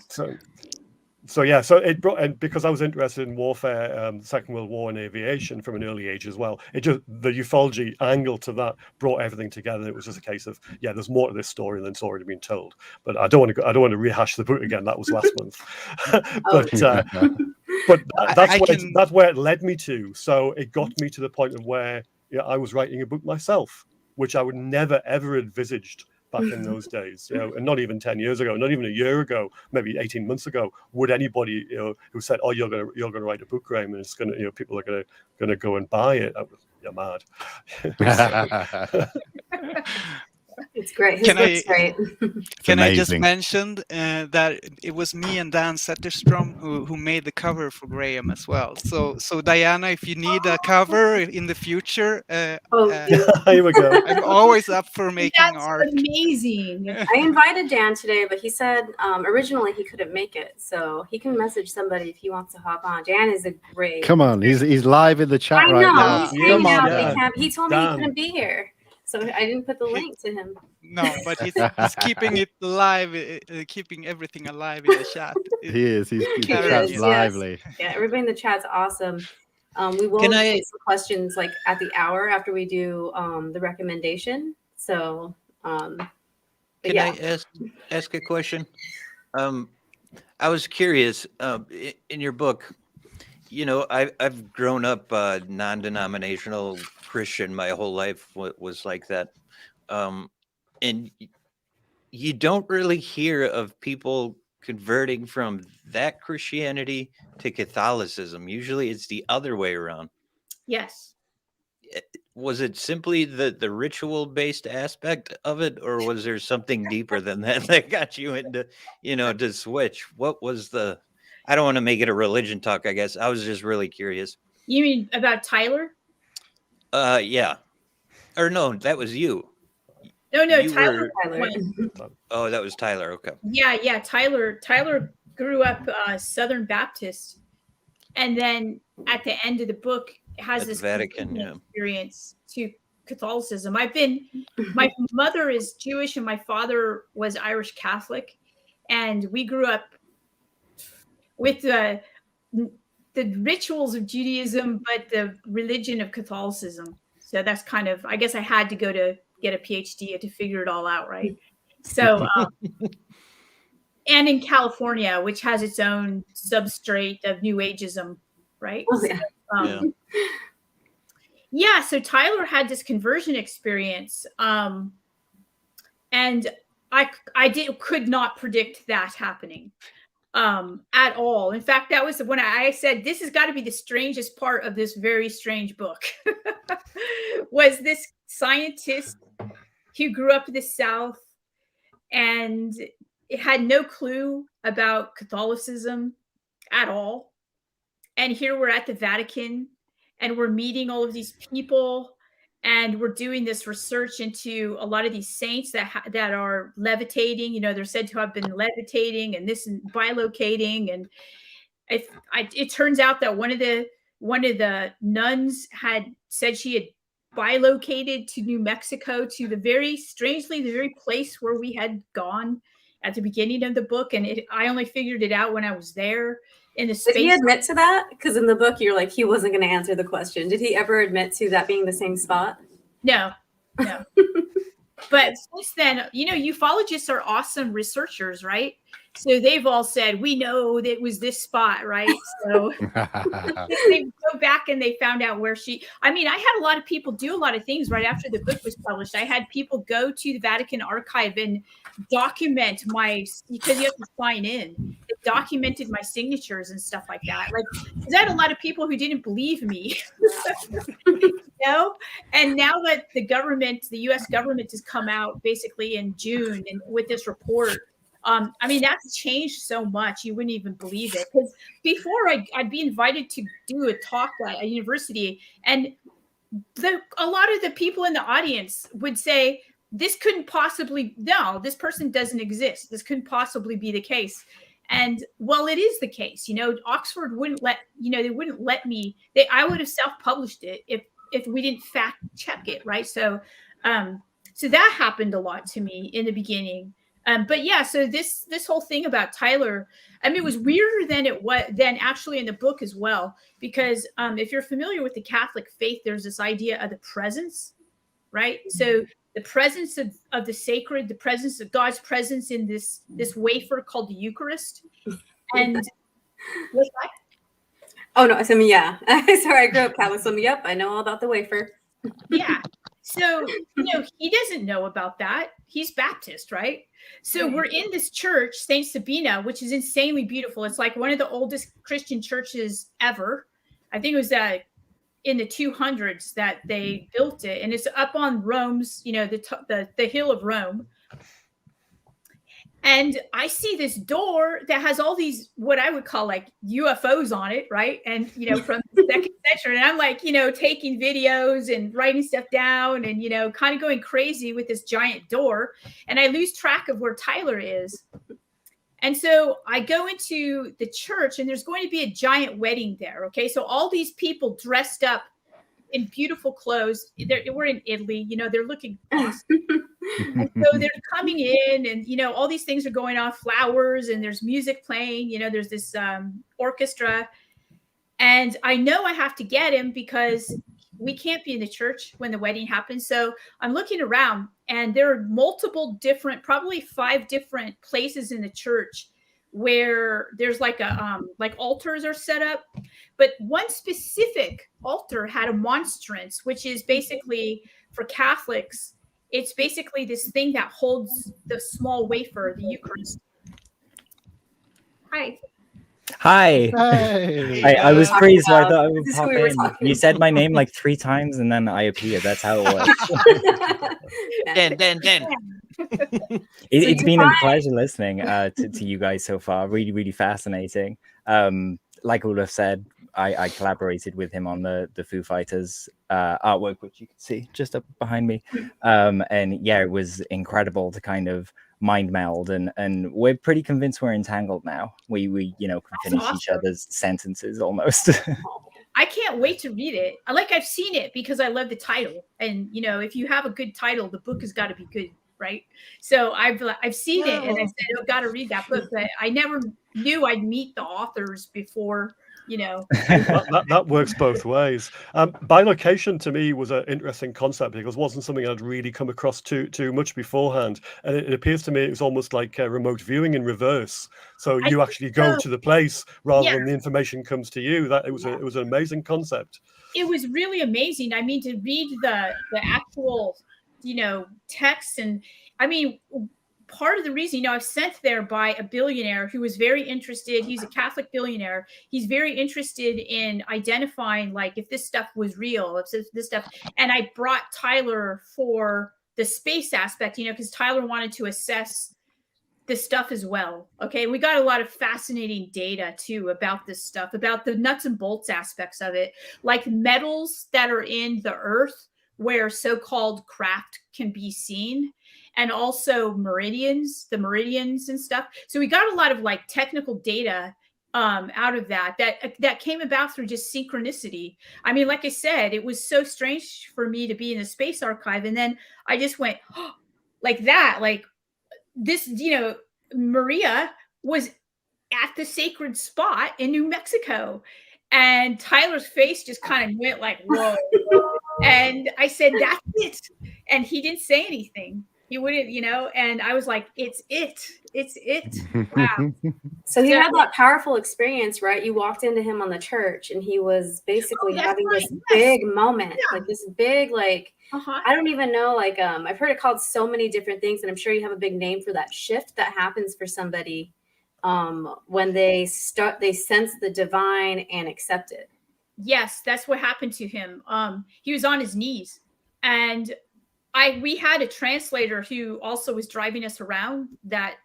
So it brought, and because I was interested in warfare, Second World War and aviation from an early age as well, the ufology angle to that brought everything together. It was just a case of, there's more to this story than it's already been told. But I don't want to rehash the book again. That was last month. But that's where it led me to. So it got me to the point of where I was writing a book myself, which I would never ever envisaged back in those days, and not even 10 years ago, not even a year ago, maybe 18 months ago, would anybody, who said, "Oh, you're gonna write a book, Graeme, and it's gonna, people are gonna go and buy it." You're mad. It's great. His book's great. Can I just amazing. mention that it was me and Dan Zetterstrom who made the cover for Graeme as well. So Diana, if you need a cover in the future, Here we go. I'm always up for making That's art. amazing. I invited Dan today, but he said originally he couldn't make it, so he can message somebody if he wants to hop on. Dan is a great. Come on, he's live in the chat I know. right now. He's Yeah. hanging Come on, out. Dan. He told me he Dan. couldn't be here, so I didn't put the link to him. No, but he's keeping it alive, keeping everything alive in the chat. He is. The He chat's is, yes. lively. Yeah, everybody in the chat's awesome. We will Can I- take some questions like at the hour after we do the recommendation. So, but Can yeah. I ask a question? I was curious. In your book, I've grown up non-denominational Christian my whole life. Was like that, and you don't really hear of people converting from that Christianity to Catholicism. Usually, it's the other way around. Yes. Was it simply the ritual based aspect of it, or was there something deeper than that got you into, to switch? What was the, I don't want to make it a religion talk, I guess. I was just really curious. You mean about Tyler? Yeah. Or no, that was you. No, You Tyler. Tyler. Oh, that was Tyler. Okay. Yeah. Tyler grew up Southern Baptist, and then at the end of the book has At the this Vatican, conversion yeah. experience to Catholicism. My mother is Jewish and my father was Irish Catholic, and we grew up with the rituals of Judaism, but the religion of Catholicism. So that's kind of, I guess I had to go to get a PhD to figure it all out, right? So, and in California, which has its own substrate of New Ageism, right? Oh, yeah. Yeah, so Tyler had this conversion experience, and I could not predict that happening at all. In fact, that was when I said this has got to be the strangest part of this very strange book. Was this scientist who grew up in the South and had no clue about Catholicism at all, and here we're at the Vatican. And we're meeting all of these people, and we're doing this research into a lot of these saints that are levitating. They're said to have been levitating and this and bilocating. And it turns out that one of the nuns had said she had bilocated to New Mexico, to the very place where we had gone at the beginning of the book. And I only figured it out when I was there. In the space. Did he admit to that? Because in the book, you're like, he wasn't going to answer the question. Did he ever admit to that being the same spot? No. But since then, ufologists are awesome researchers, right? So they've all said, we know that it was this spot, right? So they go back and they found out where I had a lot of people do a lot of things right after the book was published. I had people go to the Vatican archive and document because you have to sign in. They documented my signatures and stuff like that. Because I had a lot of people who didn't believe me. And now that the U.S. government has come out basically in June and with this report, that's changed so much. You wouldn't even believe it. Because before I'd be invited to do a talk at a university, and a lot of the people in the audience would say, this person doesn't exist. This couldn't possibly be the case. And well, it is the case. Oxford wouldn't they wouldn't let me. I would have self-published it if we didn't fact check it, right? So that happened a lot to me in the beginning. But yeah, so this whole thing about Tyler, it was weirder than actually in the book as well, because if you're familiar with the Catholic faith, there's this idea of the presence, right? So the presence of the sacred, the presence of God's presence in this wafer called the Eucharist. And what's that? Oh no, yeah. Sorry, I grew up Catholic, so yep, I know all about the wafer. Yeah. So, he doesn't know about that. He's Baptist, right? So we're in this church, St. Sabina, which is insanely beautiful. It's like one of the oldest Christian churches ever. I think it was in the 200s that they built it. And it's up on Rome's, the hill of Rome. And I see this door that has all these, what I would call like UFOs on it, right? And, from the second century. And I'm like, taking videos and writing stuff down and, kind of going crazy with this giant door. And I lose track of where Tyler is. And so I go into the church and there's going to be a giant wedding there. Okay. So all these people dressed up in beautiful clothes. We're in Italy, they're looking awesome. And so they're coming in and, all these things are going on, flowers, and there's music playing, there's this orchestra. And I know I have to get him because we can't be in the church when the wedding happens. So I'm looking around and there are multiple different, probably 5 different places in the church where there's like altars are set up. But one specific altar had a monstrance, which is basically for Catholics, it's basically this thing that holds the small wafer, the Eucharist. Hi. Hi. Hey. I was free, so I thought I would This is pop who we were in. talking You said my name like 3 times and then I appeared. That's how it works. Den. It's been a pleasure listening to you guys so far. Really, really fascinating. Like Olaf said, I collaborated with him on the Foo Fighters artwork, which you can see just up behind me. And yeah, it was incredible to kind of mind meld, and we're pretty convinced we're entangled now. We can finish each other's sentences almost. I can't wait to read it. I've seen it because I love the title, and if you have a good title, the book has got to be good, right? So I've seen it, and I said, "Oh, got to read that book," but I never knew I'd meet the authors before. That works both ways. Bilocation to me was an interesting concept because it wasn't something I'd really come across too much beforehand, and it appears to me it was almost like remote viewing in reverse. So you actually go to the place rather than the information comes to you. That it was an amazing concept. It was really amazing. I mean, to read the actual text, and I mean, part of the reason, I was sent there by a billionaire who was very interested. He's a Catholic billionaire. He's very interested in identifying, like, if this stuff was real, if this stuff. And I brought Tyler for the space aspect, because Tyler wanted to assess this stuff as well. Okay. We got a lot of fascinating data too about this stuff, about the nuts and bolts aspects of it, like metals that are in the earth where so-called craft can be seen. And also the meridians and stuff. So we got a lot of like technical data out of that came about through just synchronicity. I mean, like I said, it was so strange for me to be in the space archive. And then I just went like that, like this, Maria was at the sacred spot in New Mexico. And Tyler's face just kind of went like, whoa. And I said, that's it. And he didn't say anything. He wouldn't, and I was like, it's it. Wow. So he had that powerful experience, right? You walked into him on the church and he was basically having this big moment, like this big, like, I don't even know, like, I've heard it called so many different things, and I'm sure you have a big name for that shift that happens for somebody when they sense the divine and accept it. Yes, that's what happened to him. He was on his knees, and we had a translator who also was driving us around that,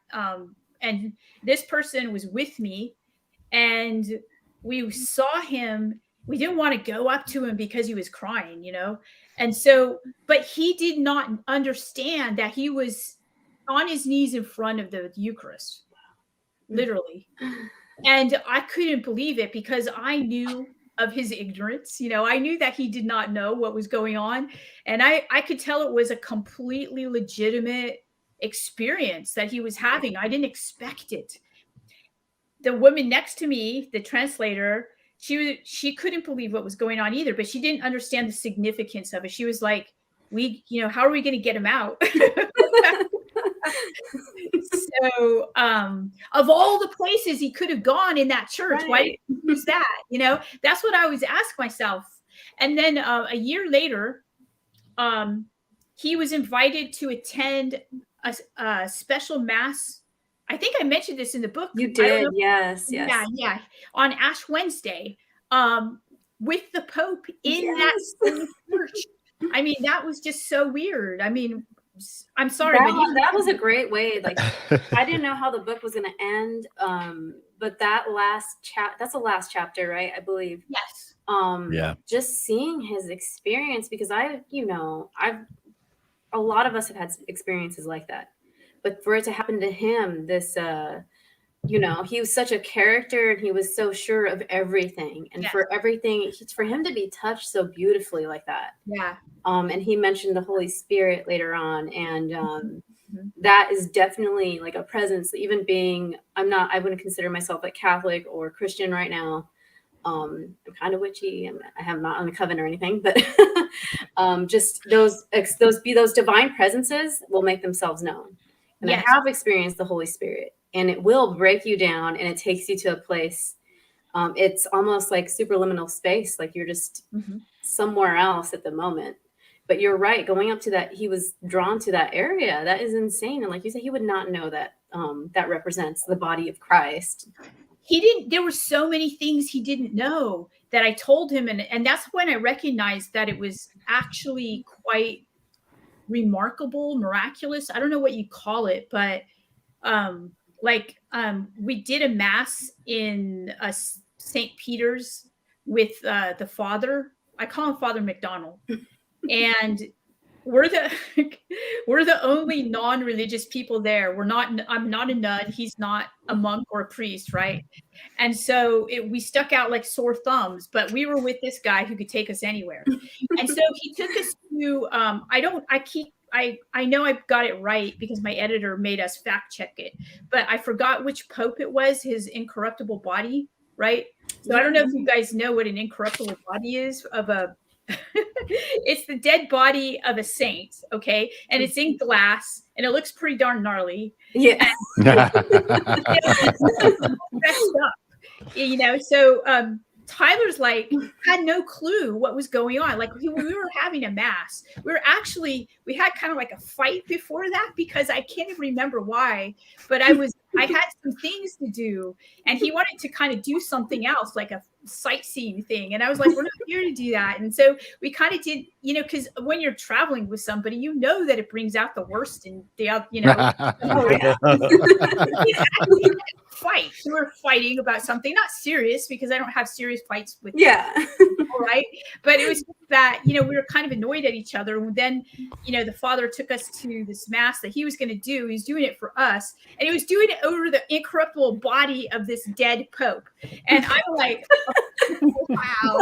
and this person was with me, and we saw him. We didn't want to go up to him because he was crying, and so, but he did not understand that he was on his knees in front of the Eucharist, literally. And I couldn't believe it because I knew of his ignorance. I knew that he did not know what was going on. And I could tell it was a completely legitimate experience that he was having. I didn't expect it. The woman next to me, the translator, she couldn't believe what was going on either, but she didn't understand the significance of it. She was like, how are we going to get him out? So of all the places he could have gone in that church, why did he use that? That's what I always ask myself. And then a year later, he was invited to attend a special mass. I think I mentioned this in the book. You did, yes. Yeah, on Ash Wednesday, with the Pope in that church. I mean, that was just so weird. I mean, I'm sorry, that was a great way. Like, I didn't know how the book was going to end, but that's the last chapter, right? I believe. Yes. Just seeing his experience, because a lot of us have had experiences like that, but for it to happen to him, this, he was such a character and he was so sure of everything, and for him to be touched so beautifully like that. Yeah. And he mentioned the Holy Spirit later on, and that is definitely like a presence. Even being, I wouldn't consider myself like Catholic or Christian right now. I'm kind of witchy. I have not on a coven or anything, but just those divine presences will make themselves known. And I have experienced the Holy Spirit, and it will break you down, and it takes you to a place. It's almost like superliminal space, like you're just somewhere else at the moment. But you're right, going up to that, he was drawn to that area. That is insane. And like you said, he would not know that that represents the body of Christ. There were so many things he didn't know that I told him. And that's when I recognized that it was actually quite remarkable, miraculous. I don't know what you call it, but we did a mass in St. Peter's with the father. I call him Father McDonald. And we're the only non-religious people there. I'm not a nun. He's not a monk or a priest, right? And so we stuck out like sore thumbs, but we were with this guy who could take us anywhere. And so he took us to, I know I've got it right because my editor made us fact check it, but I forgot which Pope it was, his incorruptible body, right? So I don't know if you guys know what an incorruptible body is it's the dead body of a saint, okay? And it's in glass, and it looks pretty darn gnarly. Yeah. Messed up, so Tyler's had no clue what was going on. Like we were having a mass. We had kind of like a fight before that because I can't even remember why, but I had some things to do, and he wanted to kind of do something else, like a sightseeing thing. And I was like, we're not here to do that. And so we kind of did, because when you're traveling with somebody, that it brings out the worst in the, fight. We were fighting about something, not serious, because I don't have serious fights with people, right? But it was that, we were kind of annoyed at each other. And then, the father took us to this mass that he was going to do. He was doing it for us, and he was doing it over the incorruptible body of this dead Pope. And I'm like, wow.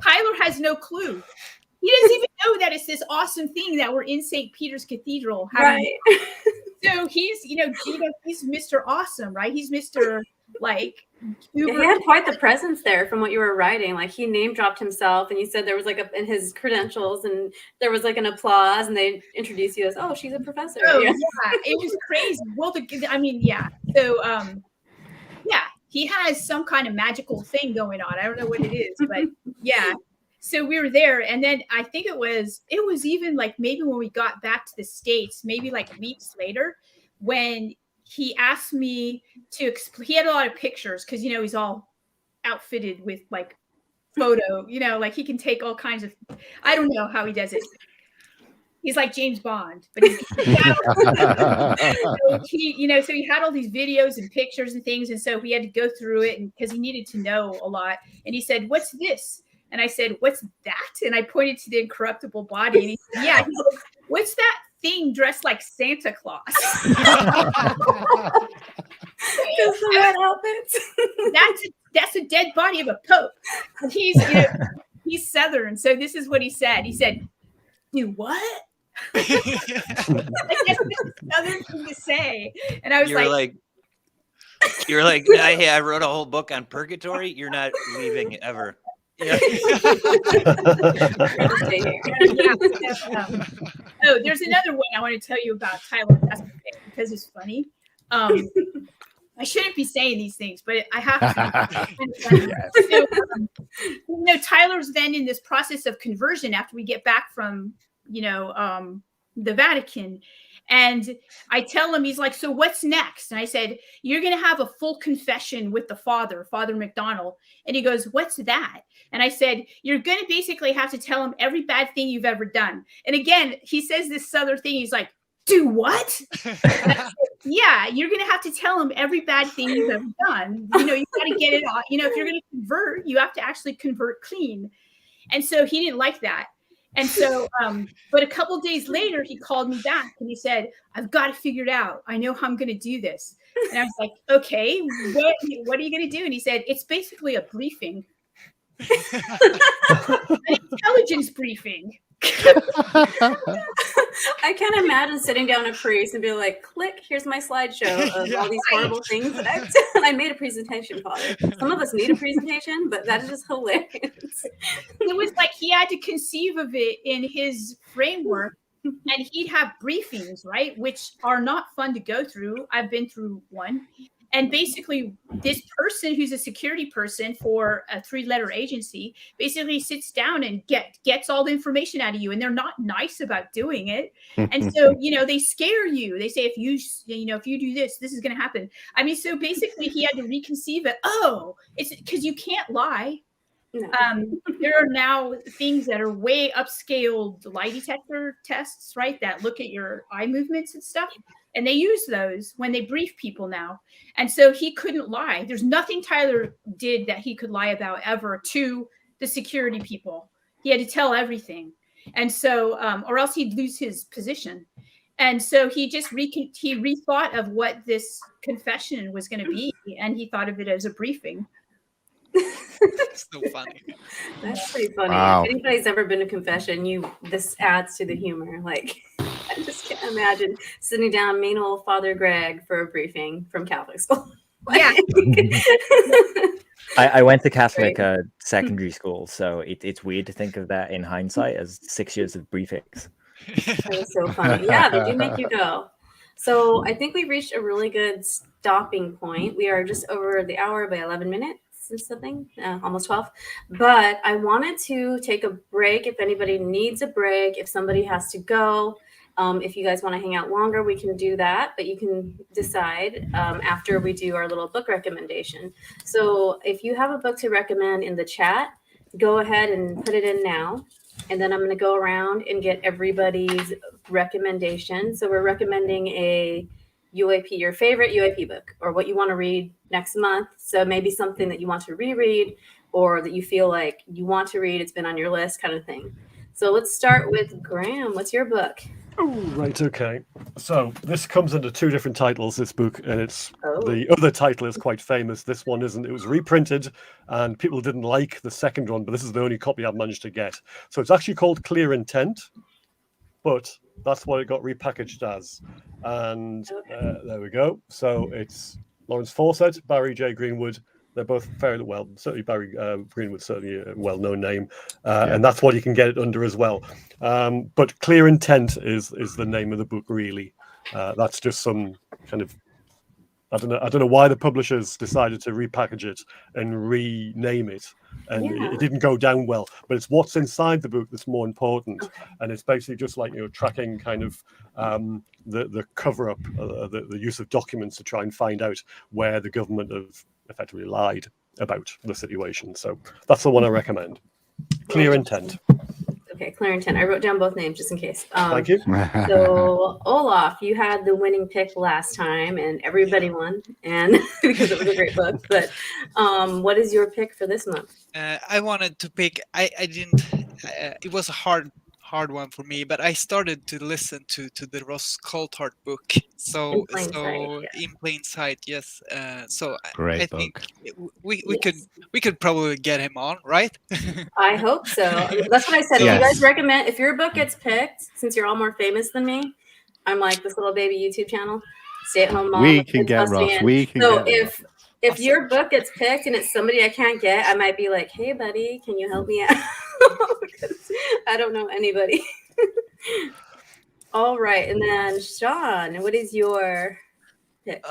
Tyler has no clue. He doesn't even know that it's this awesome thing that we're in St. Peter's Cathedral having. Right. So he's, he's Mr. Awesome, right? He's Mr. He had quite the presence there from what you were writing. Like he name dropped himself, and you said there was in his credentials, and there was an applause, and they introduced you as, oh, she's a professor. Oh, yeah, it was crazy. Well, So, he has some kind of magical thing going on. I don't know what it is, but yeah. So we were there, and then I think it was even maybe when we got back to the States, maybe weeks later, when he asked me to he had a lot of pictures because he's all outfitted with photo, he can take all kinds of, I don't know how he does it. He's like James Bond, but so he had all these videos and pictures and things, and so we had to go through it, and because he needed to know a lot. And he said, "What's this?" And I said, "What's that?" And I pointed to the incorruptible body, and he said, "Yeah." He said, "What's that thing dressed like Santa Claus?" That's a dead body of a pope. And he's Southern, so this is what he said. He said, "Do what?" That's a Southern thing to say. And I was you're like, hey, I wrote a whole book on purgatory. You're not leaving ever. Yeah. There's another one I want to tell you about Tyler because it's funny. I shouldn't be saying these things, but I have to. So, Tyler's then in this process of conversion after we get back from, the Vatican. And I tell him, he's like, so what's next? And I said, you're going to have a full confession with the Father McDonald. And he goes, what's that? And I said, you're going to basically have to tell him every bad thing you've ever done. And again, he says this Southern thing. He's like, do what? Yeah, you're going to have to tell him every bad thing you've ever done. You've got to get it off. If you're going to convert, you have to actually convert clean. And so he didn't like that. And so, but a couple of days later, he called me back and he said, I've got it figured out. I know how I'm going to do this. And I was like, okay, what are you going to do? And he said, it's basically a briefing. An intelligence briefing. I can't imagine sitting down a priest and be like, click, here's my slideshow of all these horrible things that I've done. I made a presentation, Father. Some of us need a presentation, but that is just hilarious. It was like he had to conceive of it in his framework, and he'd have briefings, right? Which are not fun to go through. I've been through one. And basically, this person who's a security person for a 3-letter agency basically sits down and gets all the information out of you, and they're not nice about doing it. And so, they scare you. They say, if you do this, this is going to happen. I mean, so basically, he had to reconceive it. Oh, it's because you can't lie. No. There are now things that are way upscaled lie detector tests, right? That look at your eye movements and stuff. And they use those when they brief people now. And so he couldn't lie. There's nothing Tyler did that he could lie about ever to the security people. He had to tell everything. And so, or else he'd lose his position. And so he just he rethought of what this confession was going to be. And he thought of it as a briefing. It's so funny. That's pretty funny. Wow. If anybody's ever been to confession, this adds to the humor. Like, I just can't imagine sitting down, mean old Father Greg for a briefing from Catholic school. Yeah. I went to Catholic secondary school, so it's weird to think of that in hindsight as 6 years of briefings. That was so funny. Yeah, they do make you go. So I think we've reached a really good stopping point. We are just over the hour by 11 minutes. Something almost 12, but I wanted to take a break. If anybody needs a break, if somebody has to go, if you guys want to hang out longer, we can do that, but you can decide after we do our little book recommendation. So if you have a book to recommend in the chat, go ahead and put it in now, and then I'm going to go around and get everybody's recommendation. So we're recommending a UAP, your favorite UAP book, or what you want to read next month. So maybe something that you want to reread, or that you feel like you want to read, it's been on your list, kind of thing. So let's start with Graeme. What's your book? Oh, right, okay. So this comes under 2 different titles, this book, and the other title is quite famous. This one isn't. It was reprinted, and people didn't like the second one, but this is the only copy I've managed to get. So it's actually called Clear Intent, but that's what it got repackaged as. And there we go. So it's Lawrence Fawcett, Barry J. Greenwood. They're both fairly well. Certainly Barry Greenwood, certainly a well-known name, and that's what you can get it under as well. But Clear Intent is the name of the book. Really, that's just some kind of I don't know why the publishers decided to repackage it and rename it, and it didn't go down well. But it's what's inside the book that's more important, and it's basically just like tracking kind of the cover up, the use of documents to try and find out where the government have effectively lied about the situation. So that's the one I recommend. Clear Intent. Okay, Clear Intent. I wrote down both names just in case. Thank you. So Olaf, you had the winning pick last time, and everybody won, and because it was a great book. But what is your pick for this month? I wanted to pick. I didn't. It was a hard one for me, but I started to listen to the Ross Coulthard book. So In Plain Sight, yes. So Great I book. think we could probably get him on, right? I hope so. That's what I said. Yes. You guys recommend, if your book gets picked, since you're all more famous than me, I'm like this little baby YouTube channel, Stay at Home Mom. We can get Ross. We can so get if your book gets picked and it's somebody I can't get, I might be like, hey buddy, can you help me out? Because I don't know anybody. All right, and then Sean, what is your pick?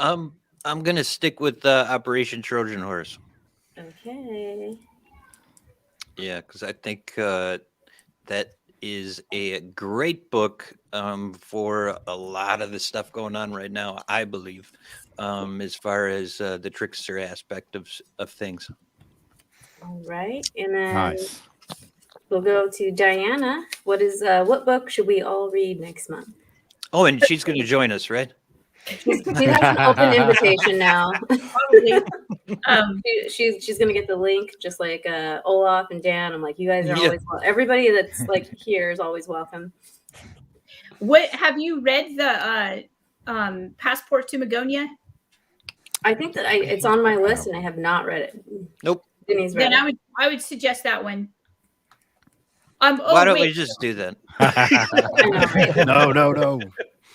I'm gonna stick with Operation Trojan Horse. Okay. Yeah, because I think that is a great book for a lot of the stuff going on right now. I believe, as far as the trickster aspect of things. All right, and then Nice. we'll go to Diana. What book should we all read next month? Oh, and she's going to join us, right? She has an open invitation now. Probably. She's gonna get the link, just like Olaf and Dan. I'm like, you guys are Yeah. always everybody that's like here is always welcome. What have you read the Passport to Magonia? I think that it's on my list and I have not read it. Nope. Vinny's read Then it. I would suggest that one. Why don't we just do that? No.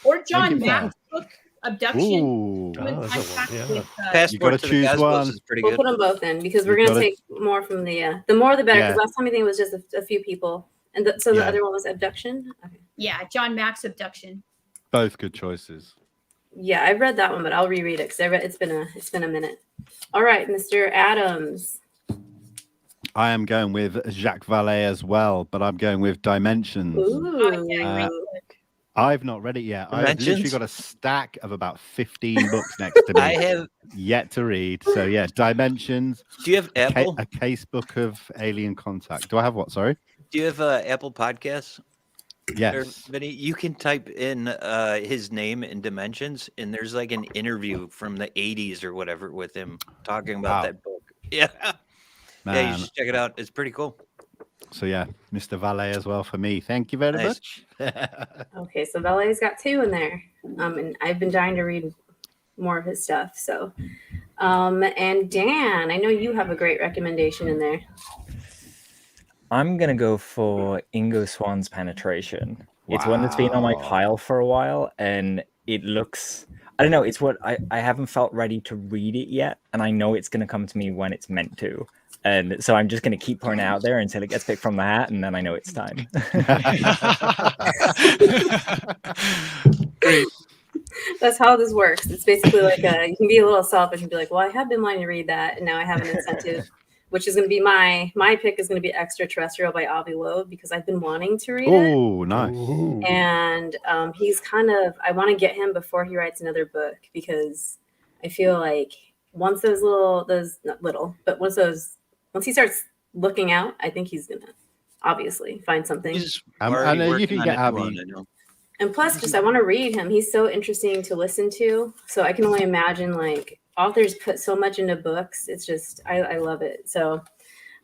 Or John Thank you, Mack's book, Abduction. Ooh. Oh, that's a one, yeah. With, Passport gotta to the choose Cosmos one. is pretty We'll good. put them both in because we're You've gonna gotta- take more from the more the better. Because Yeah. last time I think it was just a few people, and so the Yeah. other one was Abduction. Okay. yeah, John Mack's Abduction. Both good choices. Yeah, I've read that one, but I'll reread it because it's been a minute. All right, Mr. Adams. I am going with Jacques Vallée as well, but I'm going with Dimensions. Ooh. I've not read it yet. I've literally Dimensions? got a stack of about 15 books next to me. I have. Yet to read. So yeah, Dimensions, Do you have Apple? a case book of alien contact. Do I have what? Sorry. Do you have Apple Podcasts? Or, Yes. Vinny, you can type in his name in Dimensions, and there's like an interview from the 80s or whatever with him talking about Wow. that book. Yeah. Yeah, you Man. should check it out. It's pretty cool. So yeah, Mr. Valet as well for me. Thank you very Nice. much. Okay, so Valet's got 2 in there. And I've been dying to read more of his stuff. So, and Dan, I know you have a great recommendation in there. I'm gonna go for Ingo Swan's Penetration. It's one that's been on my Wow. pile for a while, and it looks. I don't know. It's what I haven't felt ready to read it yet, and I know it's gonna come to me when it's meant to. And so I'm just gonna keep pouring it out there until it gets picked from the hat, and then I know it's time. Great. That's how this works. It's basically like you can be a little selfish and be like, well, I have been wanting to read that, and now I have an incentive, which is going to be my pick is going to be Extraterrestrial by Avi Loeb because I've been wanting to read it. Oh, nice. Ooh. And he's I want to get him before he writes another book because I feel like once once he starts looking out, I think he's gonna obviously find something. He's I already know you working can on get a new Abby. one, I know. And plus, just I want to read him. He's so interesting to listen to. So I can only imagine like authors put so much into books. It's just I love it. So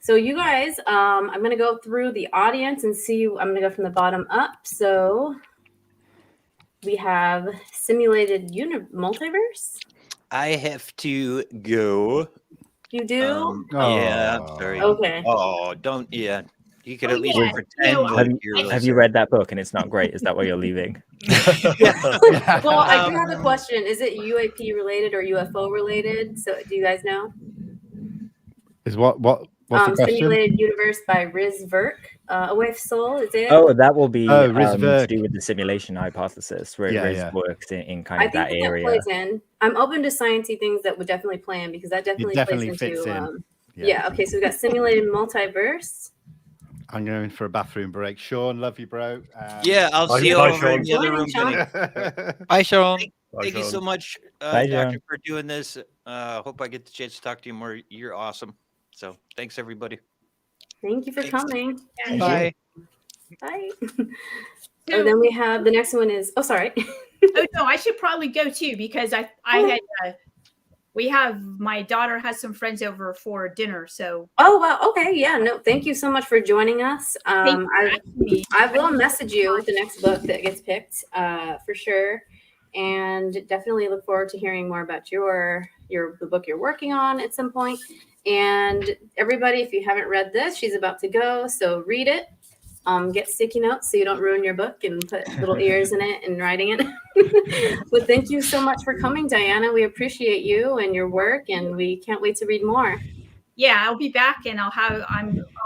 you guys, I'm gonna go through the audience and see. I'm gonna go from the bottom up. So we have Simulated Multiverse. I have to go. You do? Yeah, I'm Oh. sorry. Okay. Oh, don't. Yeah, you could Oh, at least yeah. pretend No, like have, you're. have listening. you read that book and it's not great? Is that why you're leaving? Well, I do have a question. Is it UAP related or UFO related? So do you guys know? Is what's the question? Simulated Universe by Riz Verk. Away Soul, is it? Oh, that will be Oh, Riz to Verk. do with the simulation hypothesis, where Yeah, Riz yeah. works in kind I of think that that area. plays in. I'm open to sciencey things that would definitely play in because that definitely, definitely plays fits into. in. Yeah. Okay. So we got Simulated Multiverse. I'm going for a bathroom break. Sean, love you, bro. Yeah, I'll Bye- see you bye, over in Sean. the other room. Sean. Vinny. Bye, Sean. Thank you so much, Bye, Doctor, John. for doing this. Hope I get the chance to talk to you more. You're awesome. So thanks, everybody. Thank you for Thanks. coming. Bye. Bye. So- And then we have the next one is. Oh, sorry. Oh no, I should probably go too because I had we have my daughter has some friends over for dinner. So Oh wow. Okay. Yeah. No. Thank you so much for joining us. thank you for asking me. I will message you with the next book that gets picked, for sure, and definitely look forward to hearing more about the book you're working on at some point. And everybody, if you haven't read this, she's about to go, so read it. Get sticky notes so you don't ruin your book and put little ears in it and writing it. But thank you so much for coming, Diana. We appreciate you and your work, and we can't wait to read more. Yeah, I'll be back and I'll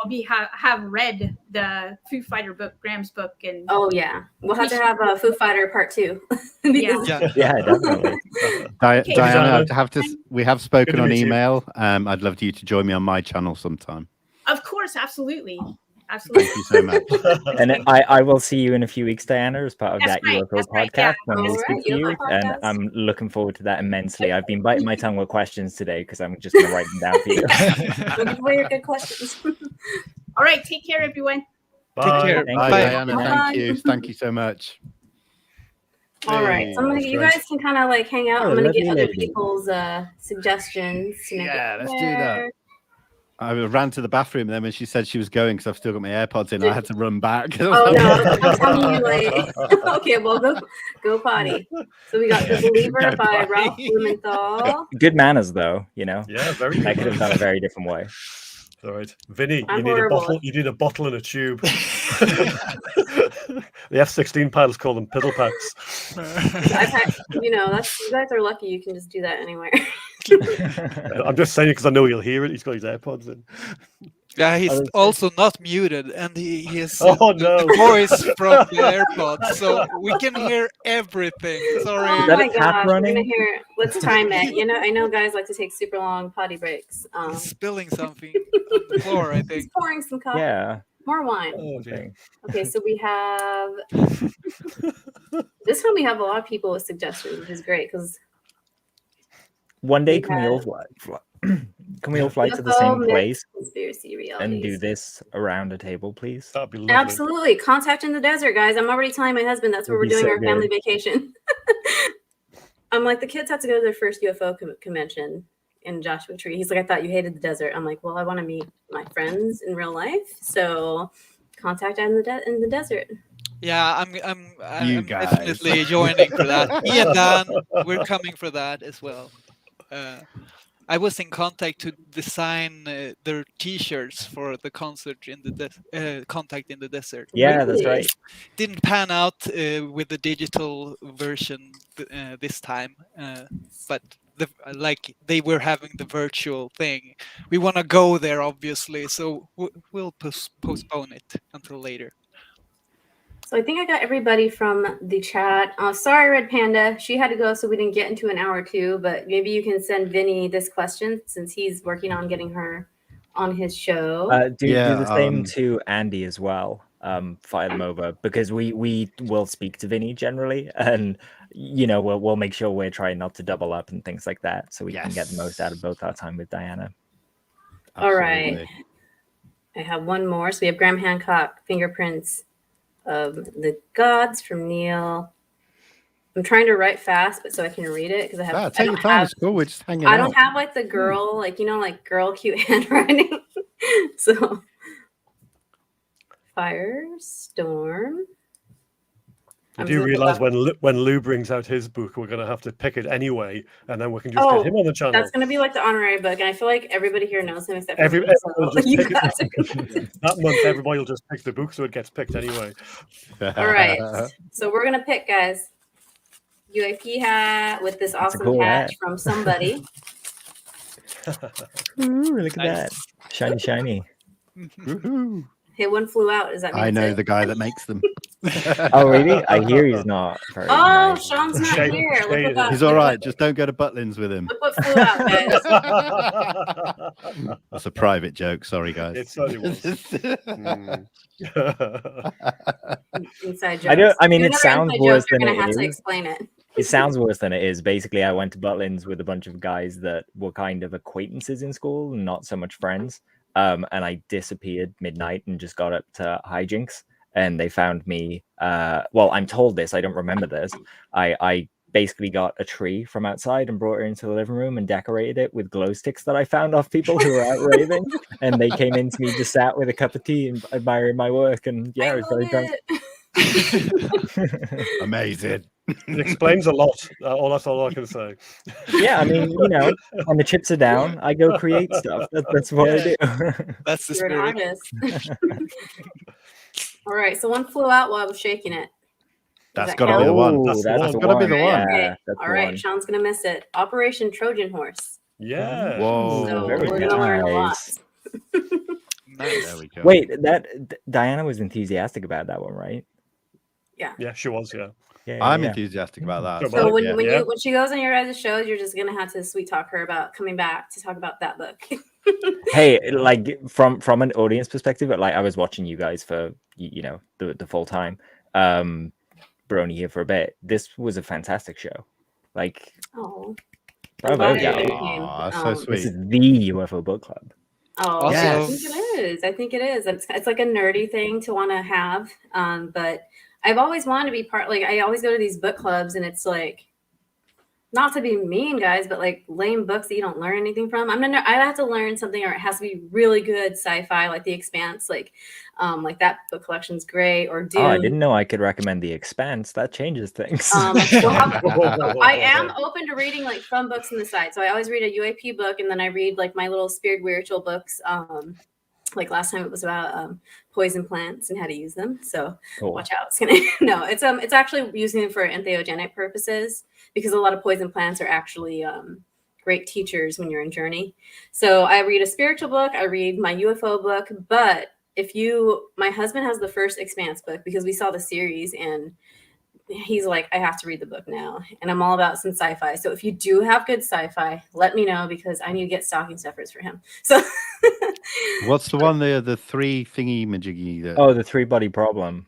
I'll be have read the Foo Fighter book, Graeme's book, and Oh yeah, we'll have to have a Foo Fighter part 2. Yeah. Yeah. definitely. Okay. Diana, we have spoken Good to on meet you. email. I'd love you to join me on my channel sometime. Of course, absolutely. Thank you so much. And I will see you in a few weeks, Diana, as part of That's that right, UFO that's right, podcast yeah. when we All speak right, to you. UFO And podcast. I'm looking forward to that immensely. I've been biting my tongue with questions today because I'm just going to write them down for you. We'll give away your good questions. All right, take care, everyone. Take care. Thank Bye, you. Diana. Thank you. Thank you so much. All right, so Hey, you that's guys can kind of like hang out. Oh, I'm gonna get lovely other lady. people's suggestions to make Yeah, it let's do that. fair. I ran to the bathroom, and then when she said she was going, because I've still got my AirPods in, I had to run back. Oh no, don't tell me you like. Okay, well go potty. So we got The Believer Go by potty. Ralph Blumenthal. Good manners, though, you know. Yeah, very I good. could have done a very different way. All right, Vinny, I'm you need horrible. a bottle. You need a bottle and a tube. The F-16 pilots call them piddle packs. I've had, you guys are lucky. You can just do that anywhere. I'm just saying it because I know he'll hear it. He's got his AirPods in. Yeah, he's was- also not muted, and he is Oh, no. the voice from the AirPods, so we can hear everything. Sorry. Oh that my a tap gosh, we're running? gonna hear. Let's time it. I know guys like to take super long potty breaks. He's spilling something on the floor, I He's think. pouring some coffee. Yeah. More wine. Oh, dear. Okay. Okay, so we have this one. We have a lot of people with suggestions, which is great because One day, We can we all fly? Can we all fly to the UFO same myth, place conspiracy realities. and do this around a table, please? That'd be lovely. Absolutely, contact in the desert, guys. I'm already telling my husband that's where Would we're be doing so our family good. vacation. I'm like, the kids have to go to their first UFO convention in Joshua Tree. He's like, I thought you hated the desert. I'm like, well, I want to meet my friends in real life, so contact in the desert. Yeah, You I'm guys. definitely joining for that. Me and Dan, we're coming for that as well. I was in contact to design their T-shirts for the concert in the Contact in the Desert. Yeah, that's Really? right. Didn't pan out with the digital version this time, but they were having the virtual thing. We want to go there, obviously, so we'll postpone it until later. So I think I got everybody from the chat. Sorry, Red Panda. She had to go, so we didn't get into an hour or two. But maybe you can send Vinny this question since he's working on getting her on his show. Do Yeah, the same to Andy as well. Fire them over because we will speak to Vinny generally, and we'll make sure we're trying not to double up and things like that, so we can get the most out of both our time with Diana. All right. Absolutely. I have one more. So we have Graham Hancock, Fingerprints of the Gods from Neil. I'm trying to write fast, but so I can read it because I have. Take your time. It's cool. We're just hanging out. I don't have like the girl, like girl cute handwriting. So, Firestorm. I do realize when Lou brings out his book, we're going to have to pick it anyway, and then we can just get him on the channel. That's going to be like the honorary book, and I feel like everybody here knows him except for Everyone will just you pick guys it. That month, everybody will just pick the book, so it gets picked anyway. All right, so we're going to pick, guys, UAP hat with this awesome cool patch hat. from somebody. Ooh, look at Nice. that. Shiny, shiny. Woohoo. Hey, one flew out. Does that mean I it's know it? the guy that makes them. Oh, really? I hear he's not very Oh, nice. Sean's not Shade- here. Look shade what it. that. He's all right. Just don't go to Butlins with him. Look what flew out, guys. That's a private joke. Sorry, guys. It certainly was. Inside jokes. I mean, Do it another sounds inside worse joke, you're than gonna it have to is. explain it. It sounds worse than it is. Basically, I went to Butlins with a bunch of guys that were kind of acquaintances in school and not so much friends. And I disappeared midnight and just got up to hijinks. And they found me. Well, I'm told this. I don't remember this. I basically got a tree from outside and brought it into the living room and decorated it with glow sticks that I found off people who were out raving. And they came in to me, just sat with a cup of tea and admiring my work. And yeah, I it was very love drunk. it. Amazing. It explains a lot. That's all I can say. Yeah, I mean, when the chips are down, I go create stuff. That's what I do. That's the You're an spirit. artist. All right, so one flew out while I was shaking it. Does That's that got to be count? the one. Ooh, That's the that's one. the Gotta be the one. one. Okay. Yeah, that's All the right, one. Sean's gonna miss it. Operation Trojan Horse. Yeah. Whoa. So very we're gonna learn a lot. nice. Nice. There we go. Wait, Diana was enthusiastic about that one, right? Yeah, she was. Yeah. Yeah, I'm yeah. enthusiastic about that. So So when, yeah. when she goes on your guys' shows, you're just gonna have to sweet talk her about coming back to talk about that book. Hey, like from an audience perspective, like I was watching you guys for the full time. We're only here for a bit. This was a fantastic show. Like, Oh, bravo, glad guys. it Aw, came. so This sweet. is the UFO book club. Oh, Also- I think it is. I think it is. It's like a nerdy thing to want to have. But I've always wanted to be part. Like I always go to these book clubs, and it's like, not to be mean, guys, but like lame books that you don't learn anything from. I have to learn something, or it has to be really good sci-fi, like The Expanse. Like that book collection's great. Or Dune. Oh, I didn't know I could recommend The Expanse. That changes things. I am open to reading like fun books on the side. So I always read a UAP book, and then I read like my little spiritual books. Like last time it was about poison plants and how to use them. So Cool. watch out. It's gonna no, it's actually using them for entheogenic purposes, because a lot of poison plants are actually great teachers when you're in Journey. So I read a spiritual book, I read my UFO book, but my husband has the first Expanse book because we saw the series, and he's like, I have to read the book now. And I'm all about some sci-fi. So if you do have good sci-fi, let me know, because I need to get stocking stuffers for him. So What's the one there? The three thingy majiggy. The 3-body problem.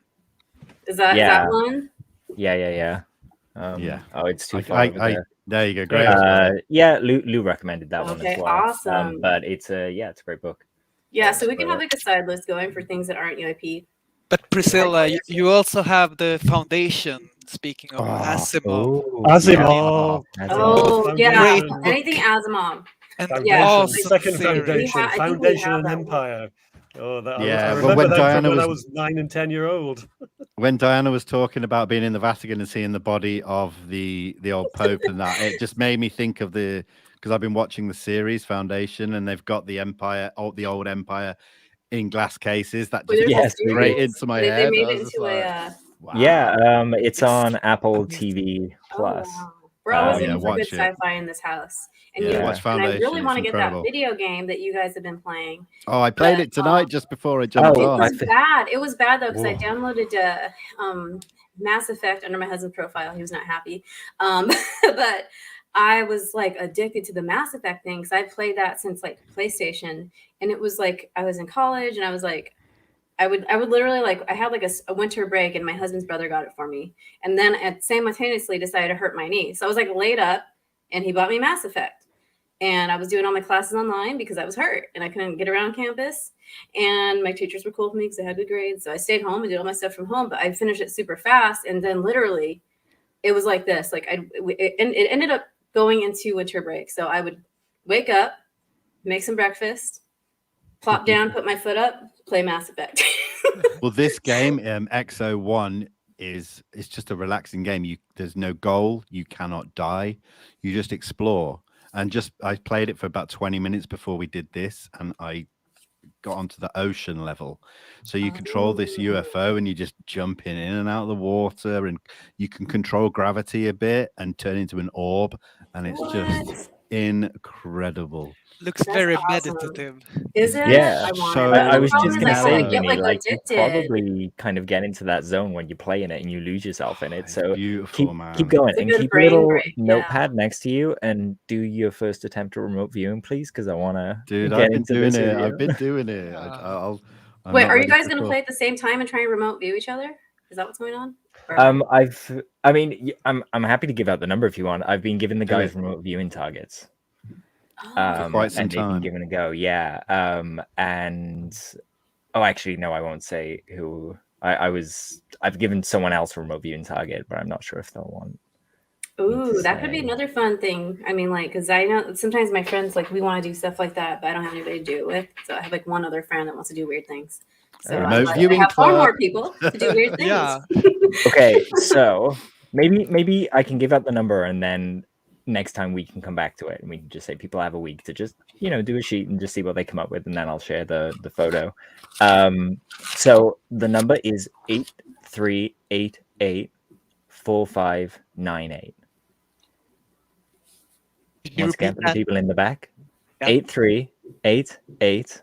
is that one? Yeah. Yeah. Oh, it's too far over there. There you go. Great. Yeah, Lou recommended that one Okay, as well. awesome. But it's a great book. Yeah, so we can have like a side list going for things that aren't UAP. But Pricilla, you also have the foundation. Speaking of Asimov, Asimov. Oh, yeah. Great book. Anything Asimov. and Foundation, awesome second series. foundation, I think we Foundation have and that one. Empire. Oh, that Yeah, I but remember when that Diana from when I was- was 9 and 10-year-old. When Diana was talking about being in the Vatican and seeing the body of the old Pope and that, it just made me think of because I've been watching the series Foundation, and they've got the Empire, the old Empire, in glass cases. That just There's a Yes, straight series. into my They head. made I it was just into like, a. wow. Yeah, it's on Apple TV Plus. Wow. We're always Yeah, looking for good watch it. sci-fi in this house. And Yeah, you, watch and I Foundation. really want to It's get incredible. that video game that you guys have been playing. Oh, I played But, it tonight just before I jumped It on. was bad. It was bad though, because I Whoa. downloaded Mass Effect under my husband's profile. He was not happy. But I was like addicted to the Mass Effect thing, because I played that since like PlayStation. And it was like I was in college, and I was like, I would literally, like, I had like a winter break, and my husband's brother got it for me. And then simultaneously decided to hurt my knee. So I was like laid up, and he bought me Mass Effect. And I was doing all my classes online because I was hurt and I couldn't get around campus. And my teachers were cool with me because I had good grades. So I stayed home and did all my stuff from home, but I finished it super fast. And then literally it was like this, like it ended up going into winter break. So I would wake up, make some breakfast, plop down, put my foot up, play Mass Effect. Well, this game, XO1, it's just a relaxing game. There's no goal. You cannot die. You just explore. And I played it for about 20 minutes before we did this, and I got onto the ocean level. So you control this UFO, and you just jump in and out of the water, and you can control gravity a bit and turn into an orb, and it's just incredible. Looks That's very awesome. meditative. Is it? Yeah. I want So- it. I was Problem just is, gonna I say, get Vinny, like you addicted. probably kind of get into that zone when you're playing it and you lose yourself in it. It's So beautiful, man. keep going It's a and good keep a brain little break, yeah. notepad next to you and do your first attempt at remote viewing, please, because I want to Dude, get I've been into doing this it. with you. I've been doing it. Ah. I'm Wait, not are you ready guys to going to talk. play at the same time and try and remote view each other? Is that what's going on? Or- I'm happy to give out the number if you want. I've been giving the Do guys it. remote viewing targets. Oh, quite some and they've been time. given a go, yeah. Actually, no, I won't say who. I've given someone else a remote viewing target, but I'm not sure if they'll want. Ooh, that could be say. another fun thing. I mean, like, because I know sometimes my friends, like, we want to do stuff like that, but I don't have anybody to do it with. So I have, like, one other friend that wants to do weird things. So Remote I'm like, I viewing have four club. more people to do weird things. Yeah. Okay, so maybe I can give out the number, and then next time we can come back to it, and we can just say people have a week to just do a sheet and just see what they come up with, and then I'll share the photo. So the number is 83884598. Could you Once again, repeat for the that? people in the back, Yeah. 8388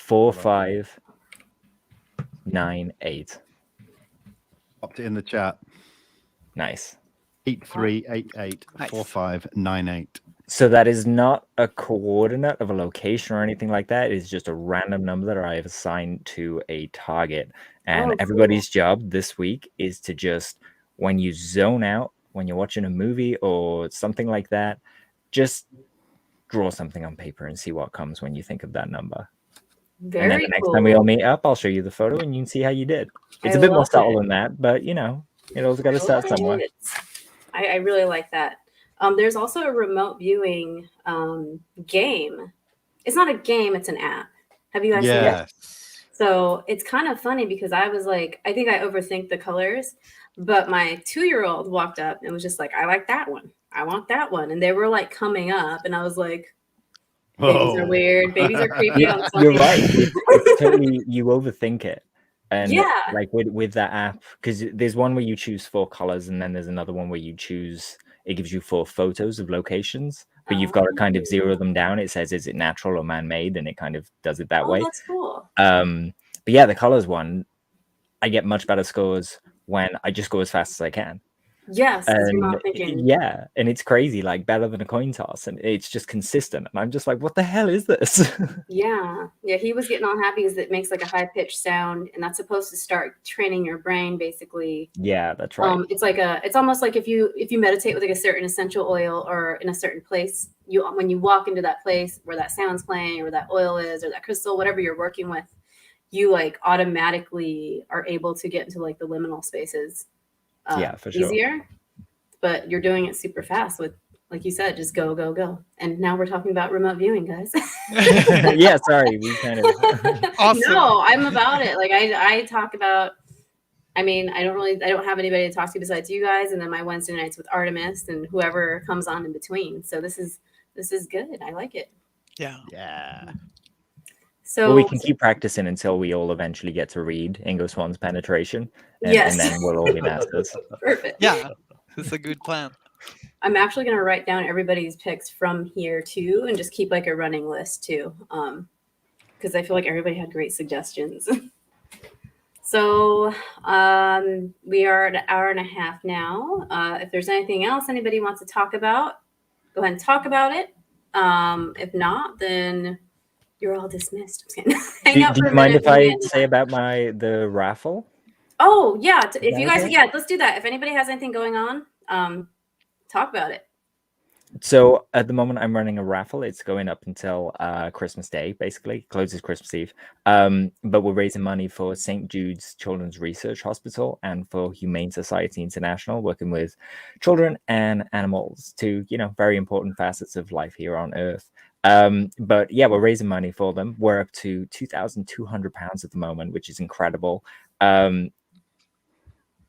4598. Popped it in the chat. Nice. 83884598. So that is not a coordinate of a location or anything like that. It is just a random number that I have assigned to a target. And everybody's job this week is to just, when you zone out, when you're watching a movie or something like that, just draw something on paper and see what comes when you think of that number. And then the next time we all meet up, I'll show you the photo and you can see how you did. It's a bit more subtle than that, but you know, it also got to start somewhere. I really like that. There's also a remote viewing game. It's not a game, it's an app. Have you guys seen it? So it's kind of funny because I was like, I think I overthink the colors, but my 2-year-old walked up and was just like, I like that one. I want that one. And they were like coming up and I was like, babies are weird. Babies are creepy. You're right. It's totally, you overthink it. And like with that app, because there's one where you choose 4 colors and then there's another one where you choose, it gives you 4 photos of locations, but you've got to kind of zero them down. It says, is it natural or man-made? And it kind of does it that way. That's cool. But yeah, the colors one, I get much better scores when I just go as fast as I can. Yes, you're not thinking. Yeah, and it's crazy, like better than a coin toss, and it's just consistent. And I'm just like, what the hell is this? Yeah, he was getting all happy because it makes like a high-pitched sound, and that's supposed to start training your brain, basically. Yeah, that's right. It's almost like if you meditate with like a certain essential oil or in a certain place, when you walk into that place where that sound's playing or that oil is or that crystal, whatever you're working with, you like automatically are able to get into like the liminal spaces. For sure. Easier, but you're doing it super fast with, like you said, just go, go, go. And now we're talking about remote viewing, guys. Yeah, sorry, we kind of. Awesome. No, I'm about it. Like I talk about. I mean, I don't have anybody to talk to besides you guys, and then my Wednesday nights with Artemis and whoever comes on in between. So this is good. I like it. Yeah. So well, we can keep practicing until we all eventually get to read Ingo Swan's Penetration, and then we'll all be masters. Perfect. Yeah, that's a good plan. I'm actually going to write down everybody's picks from here too, and just keep like a running list too, because I feel like everybody had great suggestions. So we are at 1.5 hours now. If there's anything else anybody wants to talk about, go ahead and talk about it. If not, then you're all dismissed. Do you mind if I say about the raffle? Oh yeah, if you guys, let's do that. If anybody has anything going on, talk about it. So at the moment, I'm running a raffle. It's going up until Christmas Day, basically. Closes Christmas Eve. But we're raising money for St. Jude's Children's Research Hospital and for Humane Society International, working with children and animals to, very important facets of life here on Earth. But yeah, we're raising money for them. We're up to £2,200 at the moment, which is incredible.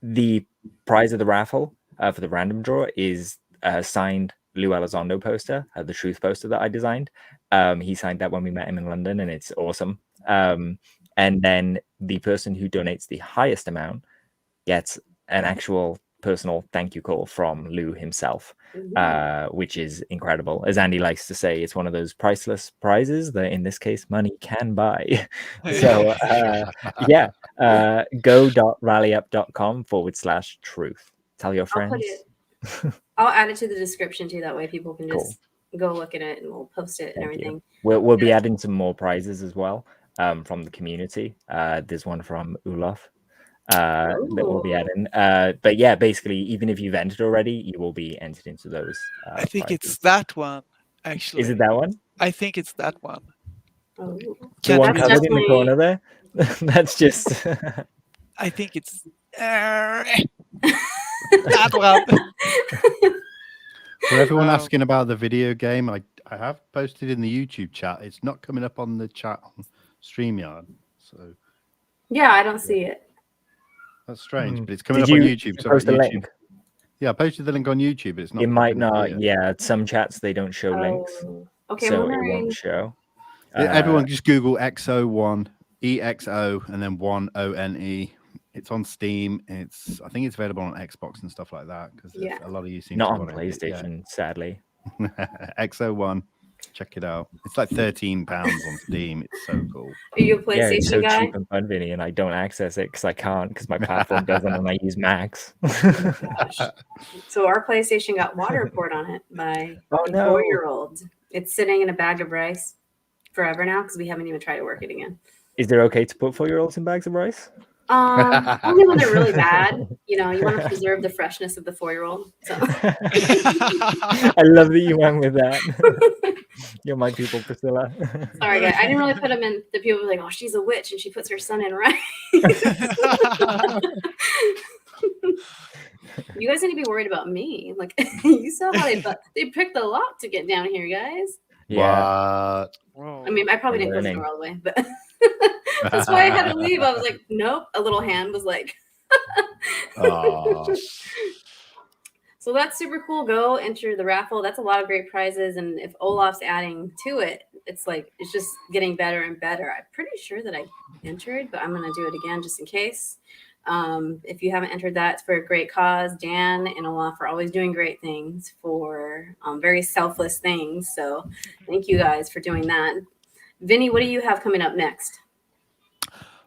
The prize of the raffle for the random draw is signed Lou Elizondo poster, the Truth poster that I designed. He signed that when we met him in London, and it's awesome. And then the person who donates the highest amount gets an actual personal thank you call from Lou himself, which is incredible. As Andy likes to say, it's one of those priceless prizes that in this case money can buy. So go.rallyup.com/truth. Tell your friends. I'll add it to the description too, that way people can just go look at it and we'll post it and everything. We'll be adding some more prizes as well from the community. There's one from Ulof that we'll be adding. But yeah, basically, even if you've entered already, you will be entered into those. I think prizes. it's that one, actually. Is it that one? I think it's that one. Oh. The one covered in the corner there? That's just... I think it's... that one. For everyone asking about the video game, I have posted in the YouTube chat. It's not coming up on the chat on StreamYard. So yeah, I don't see it. That's strange, but it's coming up on YouTube. So post the link? Yeah, I posted the link on YouTube. It's not. It might not. Yeah, some chats they don't show links. Okay, so it won't show. Everyone just Google XO1 EXO and then 1ONE. It's on Steam. I think it's available on Xbox and stuff like that because a lot of you seem not to on PlayStation, sadly. XO1. Check it out. It's like £13 on Steam. It's so cool. Are you a Yeah, PlayStation it's so guy? cheap and fun, Vinny, and I don't access it because I can't because my platform doesn't, and I use Macs. Gosh. So our PlayStation got water poured on it by Oh, a no. 4-year-old. It's sitting in a bag of rice forever now because we haven't even tried to work it again. Is it okay to put 4-year-olds in bags of rice? Only when they're really bad. You know, you want to preserve the freshness of the 4-year-old. So I love that you went with that. You're my people, Priscilla. sorry, guys. I didn't really put them in. The people were like, "Oh, she's a witch and she puts her son in rice." You guys need to be worried about me. Like, you saw how they picked a lot to get down here, guys. Yeah. What? I mean, I probably didn't Learning. go all the way, but that's why I had to leave. I was like, nope. A little hand was like, Aw. so that's super cool. Go enter the raffle. That's a lot of great prizes. And if Olaf's adding to it, it's like, it's just getting better and better. I'm pretty sure that I entered, but I'm going to do it again just in case. If you haven't entered that, it's for a great cause. Dan and Olaf are always doing great things for very selfless things. So thank you guys for doing that. Vinny, what do you have coming up next?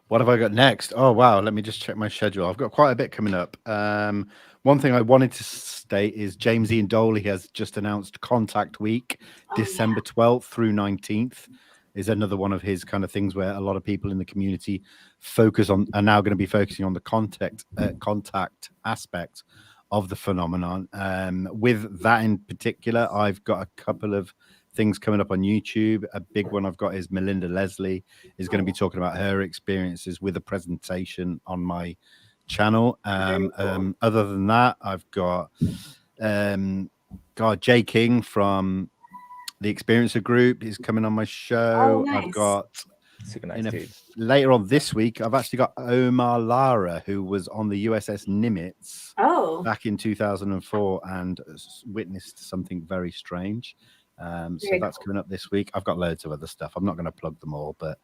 What have I got next? Oh, wow. Let me just check my schedule. I've got quite a bit coming up. One thing I wanted to state is James Ian Doley has just announced Contact Week, December 12th through 19th. Is another one of his kind of things where a lot of people in the community are now going to be focusing on the contact aspect of the phenomenon. With that in particular, I've got a couple of things coming up on YouTube. A big one I've got is Melinda Leslie is going to be talking about her experiences with a presentation on my channel. Other than that, I've got Jay King from the Experiencer Group is coming on my show. Oh, nice. I've got Super nice dude. later on this week, I've actually got Omar Lara, who was on the USS Nimitz back in 2004 and witnessed something very strange. So that's coming up this week. I've got loads of other stuff. I'm not going to plug them all, but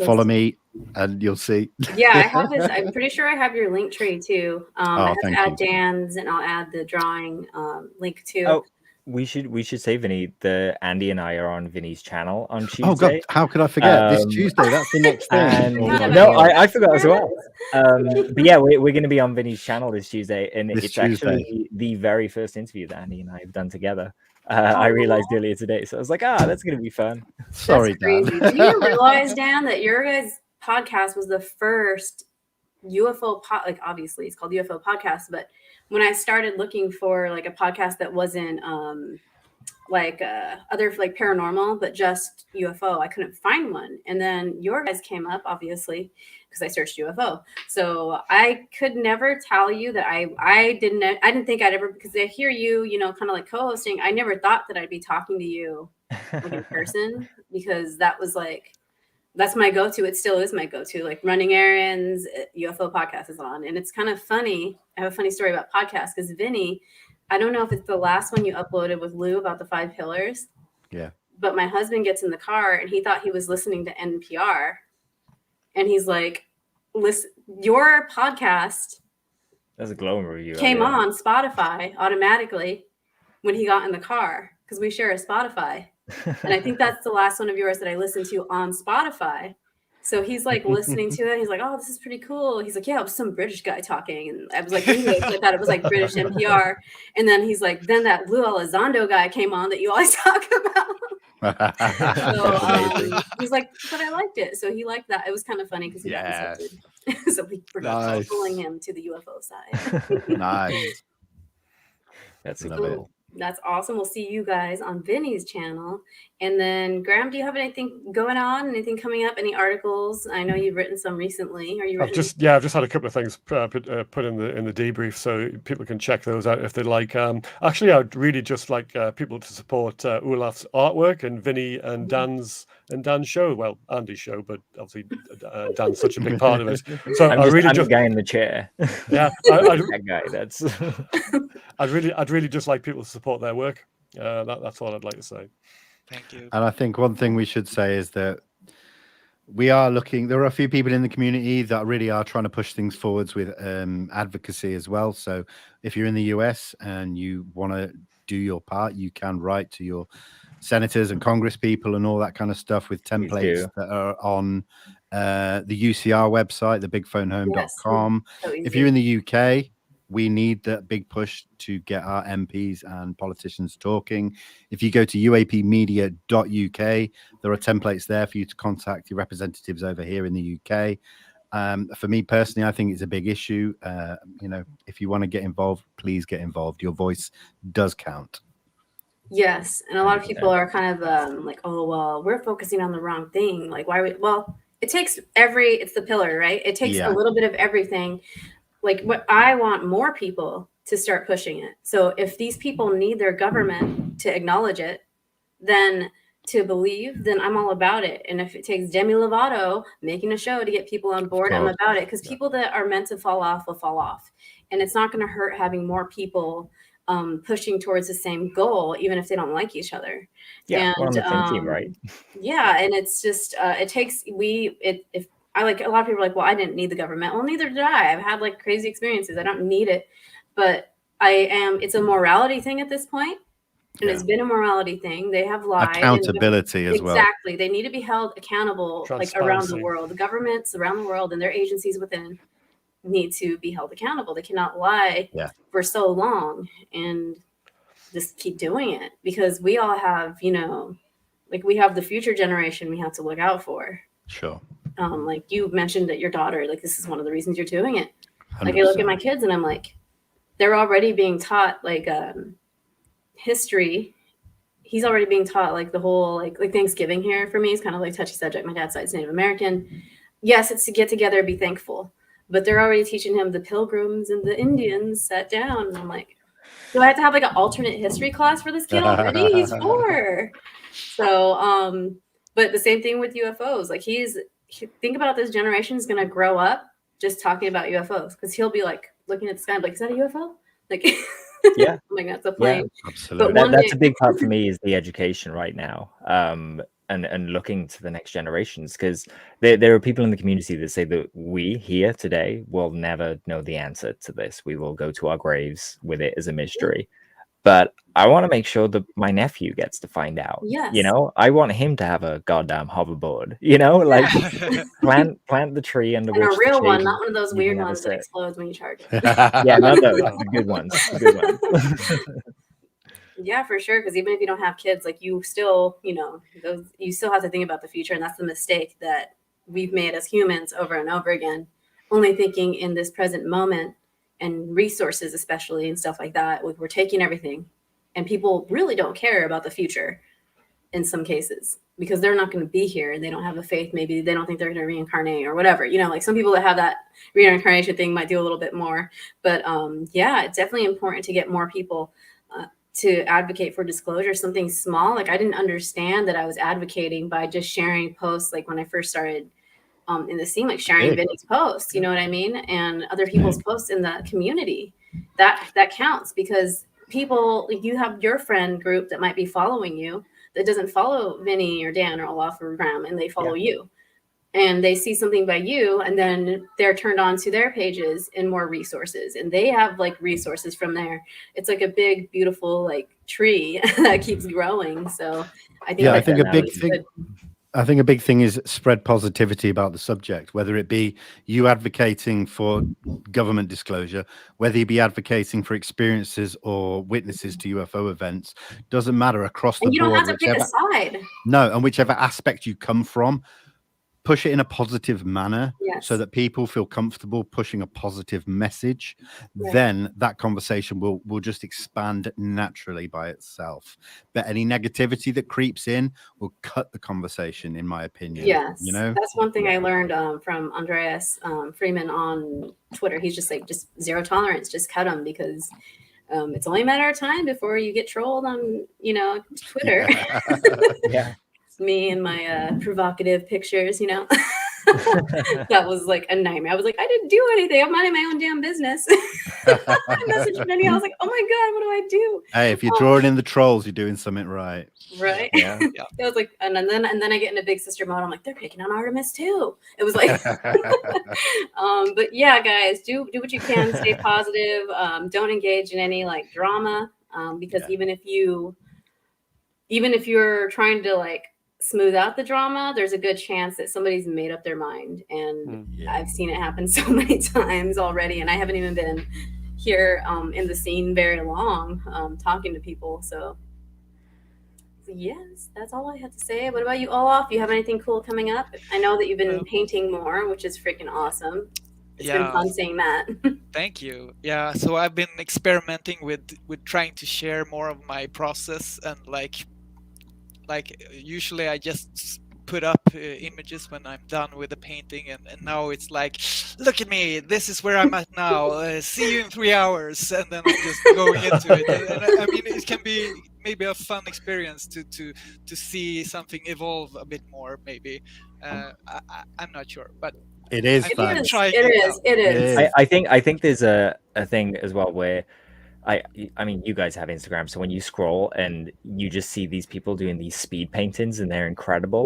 follow me and you'll see. Yeah, I have this. I'm pretty sure I have your link tree too. I have to thank add you. Dan's and I'll add the drawing link too. Oh, we should say, Vinny, Andy and I are on Vinny's channel on Tuesday. Oh God, how could I forget? This Tuesday, that's the next thing. And, no, I forgot as well. But yeah, we're going to be on Vinny's channel this Tuesday, and it's actually the very first interview that Andy and I have done together. I realized earlier today, so I was like, that's going to be fun. Sorry, Dan. Do you realize, Dan, that your guys' podcast was the first UFO like obviously it's called UFO podcast, but when I started looking for like a podcast that wasn't other like paranormal but just UFO, I couldn't find one. And then your guys came up, obviously, because I searched UFO. So I could never tell you that I didn't think I'd ever, because I hear you, kind of like co-hosting. I never thought that I'd be talking to you like in person, because that's my go-to. It still is my go-to, like running errands. UFO podcast is on. And it's kind of funny. I have a funny story about podcasts because Vinny, I don't know if it's the last one you uploaded with Lou about the 5 pillars. Yeah. But my husband gets in the car and he thought he was listening to NPR. And he's like, listen, your podcast That's a glowing review. came on Spotify automatically when he got in the car because we share a Spotify. And I think that's the last one of yours that I listened to on Spotify. So he's like listening to it. He's like, oh, this is pretty cool. He's like, yeah, it was some British guy talking. And I was like, I thought it was like British NPR. And then he's like, then that Lou Elizondo guy came on that you always talk about. So he's like, but I liked it. So he liked that. It was kind of funny because he got insulted. So we forgot pulling him to the UFO side. Nice. That's cool. That's awesome. We'll see you guys on Vinny's channel. And then, Graeme, do you have anything going on? Anything coming up? Any articles? I know you've written some recently. Are you? I've just had a couple of things put in the debrief, so people can check those out if they like. Actually, I'd really just like people to support Olaf's artwork and Vinny and Dan's show. Well, Andy's show, but obviously Dan's such a big part of it. So I'm the guy in the chair. Yeah, that guy. That's. I'd really just like people to support their work. That's all I'd like to say. Thank you. And I think one thing we should say is that there are a few people in the community that really are trying to push things forwards with advocacy as well. So if you're in the US and you want to do your part, you can write to your senators and Congress people and all that kind of stuff with templates that are on the UCR website, the bigphonehome.com. So if you're in the UK, we need that big push to get our MPs and politicians talking. If you go to uapmedia.uk, there are templates there for you to contact your representatives over here in the UK. For me personally, I think it's a big issue. You know, if you want to get involved, please get involved. Your voice does count. Yes, and a lot of people are kind of like, oh, well, we're focusing on the wrong thing. Like, why? Well, it takes it's the pillar, right? It takes a little bit of everything. Like, what I want more people to start pushing it. So if these people need their government to acknowledge it, then to believe, then I'm all about it. And if it takes Demi Lovato making a show to get people on board, I'm about it. Because people that are meant to fall off will fall off. And it's not going to hurt having more people pushing towards the same goal, even if they don't like each other. Yeah, and, we're on the same team, right? Yeah, and it's just it takes if I like, a lot of people are like, well, I didn't need the government. Well, neither did I. I've had like crazy experiences. I don't need it, but it's a morality thing at this point. And it's been a morality thing. They have lied. Accountability as well. Exactly. They need to be held accountable, like around the world. The governments around the world and their agencies within need to be held accountable. They cannot lie for so long and just keep doing it, because we all have, you know, like, we have the future generation we have to look out for. Sure. Like you mentioned that your daughter, like, this is one of the reasons you're doing it. 100%. Like, I look at my kids and I'm like, they're already being taught like history. He's already being taught like the whole like Thanksgiving here for me is kind of like touchy subject. My dad's side's Native American. Yes, it's to get together, be thankful, but they're already teaching him the Pilgrims and the Indians sat down, and I'm like, do I have to have like an alternate history class for this kid already? He's 4. So but the same thing with UFOs. Like, think about this generation is going to grow up just talking about UFOs, because he'll be like looking at the sky and be like, is that a UFO? Like, yeah, oh my God, it's a plane. Yeah, absolutely. But that's a big part for me, is the education right now, and looking to the next generations, because there are people in the community that say that we here today will never know the answer to this. We will go to our graves with it as a mystery. But I want to make sure that my nephew gets to find out. Yes. You know, I want him to have a goddamn hoverboard. You know, like plant the tree under and which a real the one, not one of those weird never ones that sit. explodes when you charge it. Yeah, no, the good ones. The good ones. Yeah, for sure. Because even if you don't have kids, like, you still, you know, you still have to think about the future, and that's the mistake that we've made as humans over and over again. Only thinking in this present moment, and resources especially and stuff like that. We're taking everything, and people really don't care about the future in some cases, because they're not going to be here and they don't have a faith. Maybe they don't think they're going to reincarnate or whatever, you know, like some people that have that reincarnation thing might do a little bit more, but yeah, it's definitely important to get more people to advocate for disclosure, something small. Like, I didn't understand that I was advocating by just sharing posts. Like, when I first started in the scene, like sharing Vinnie's posts, you know what I mean? And other people's posts in the community, that counts, because people, like, you have your friend group that might be following you that doesn't follow Vinnie or Dan or Olaf or Graeme, and they follow you, and they see something by you, and then they're turned on to their pages and more resources, and they have like resources from there. It's like a big, beautiful like tree that keeps growing. So I think I think a big thing is spread positivity about the subject, whether it be you advocating for government disclosure, whether you be advocating for experiences or witnesses to UFO events, doesn't matter, across the board. You don't have to pick a side. No, and whichever aspect you come from, push it in a positive manner, so that people feel comfortable pushing a positive message. Then that conversation will just expand naturally by itself. But any negativity that creeps in will cut the conversation, in my opinion. Yes, you know, that's one thing I learned from Andreas Freeman on Twitter. He's just like, just zero tolerance, just cut them, because it's only a matter of time before you get trolled on, you know, Twitter. Yeah. Me and my provocative pictures, you know. That was like a nightmare. I was like, I didn't do anything. I'm minding my own damn business. I messaged Vinnie. I was like, oh my God, what do I do? Hey, if you're drawing in the trolls, you're doing something right. Right. Yeah. It was like, and then I get into big sister mode. I'm like, they're picking on Artemis too. It was like, but yeah, guys, do what you can. Stay positive. Don't engage in any like drama, because even if you even if you're trying to like smooth out the drama, there's a good chance that somebody's made up their mind. And I've seen it happen so many times already, and I haven't even been here in the scene very long, talking to people. So yes, that's all I had to say. What about you, Olaf? You have anything cool coming up? I know that you've been painting more, which is freaking awesome. It's been fun seeing that. Thank you. Yeah, so I've been experimenting with trying to share more of my process, and like usually I just put up images when I'm done with the painting, and now it's like, look at me, this is where I'm at now, see you in 3 hours, and then I'm just going into it. And I mean, it can be maybe a fun experience to see something evolve a bit more, maybe. I'm not sure, but it is fun. It is. I think there's a thing as well where I mean, you guys have Instagram, so when you scroll and you just see these people doing these speed paintings and they're incredible,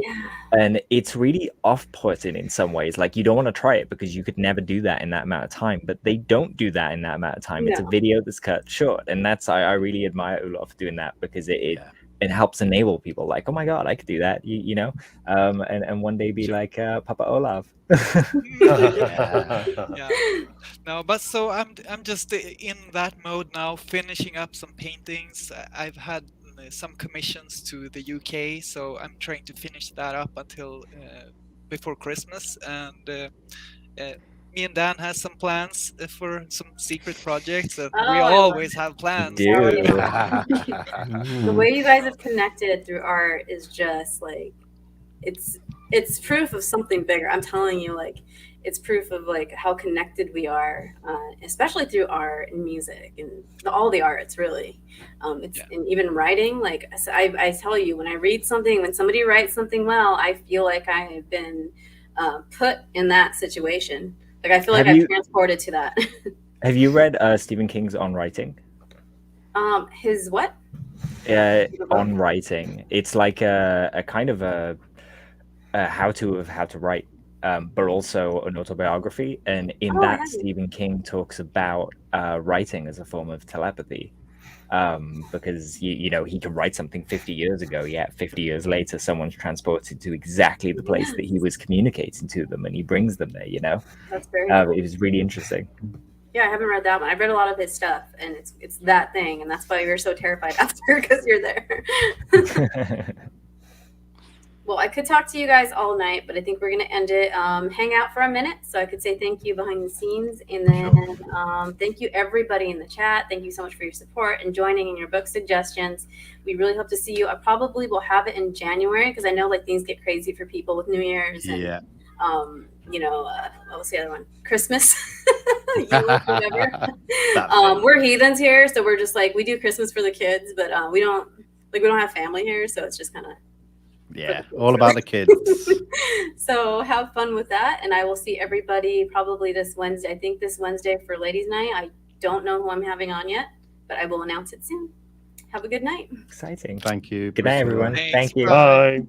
and it's really off-putting in some ways. Like, you don't want to try it because you could never do that in that amount of time, but they don't do that in that amount of time. It's a video that's cut short, and that's I really admire Olaf doing that, because it helps enable people like, oh my god, I could do that, you know, and one day be like Papa Olaf. No, but so I'm just in that mode now, finishing up some paintings. I've had some commissions to the UK, so I'm trying to finish that up until before Christmas. And me and Dan has some plans for some secret projects, and we always have plans. The way you guys have connected through art is just like, it's proof of something bigger. I'm telling you, like, it's proof of like how connected we are, especially through art and music and all the arts, really. And even writing. Like I tell you, when I read something, when somebody writes something well, I feel like I have been put in that situation. Like, I feel like I'm transported to that. Have you read Stephen King's On Writing? His what? On Writing. It's like a kind of a how-to of how to write, but also an autobiography. And in that, Stephen King talks about writing as a form of telepathy. Because you know, he could write something 50 years ago, yet 50 years later someone's transported to exactly the place that he was communicating to them, and he brings them there, you know. That's very cool. It was really interesting. I haven't read that one. I've read a lot of his stuff, and it's that thing, and that's why we were so terrified after, because you're there. Well, I could talk to you guys all night, but I think we're going to end it. Hang out for a minute so I could say thank you behind the scenes. And then thank you, everybody in the chat. Thank you so much for your support and joining in your book suggestions. We really hope to see you. I probably will have it in January, because I know like things get crazy for people with New Year's. And, you know, what was the other one? Christmas. Whatever. We're heathens here, so we're just like, we do Christmas for the kids, but we don't have family here, so it's just kind of all about the kids. So have fun with that, and I will see everybody probably this Wednesday. I think this Wednesday for Ladies' Night. I don't know who I'm having on yet, but I will announce it soon. Have a good night. Exciting. Thank you. Good night, everyone. Thanks. Thank you. Bye.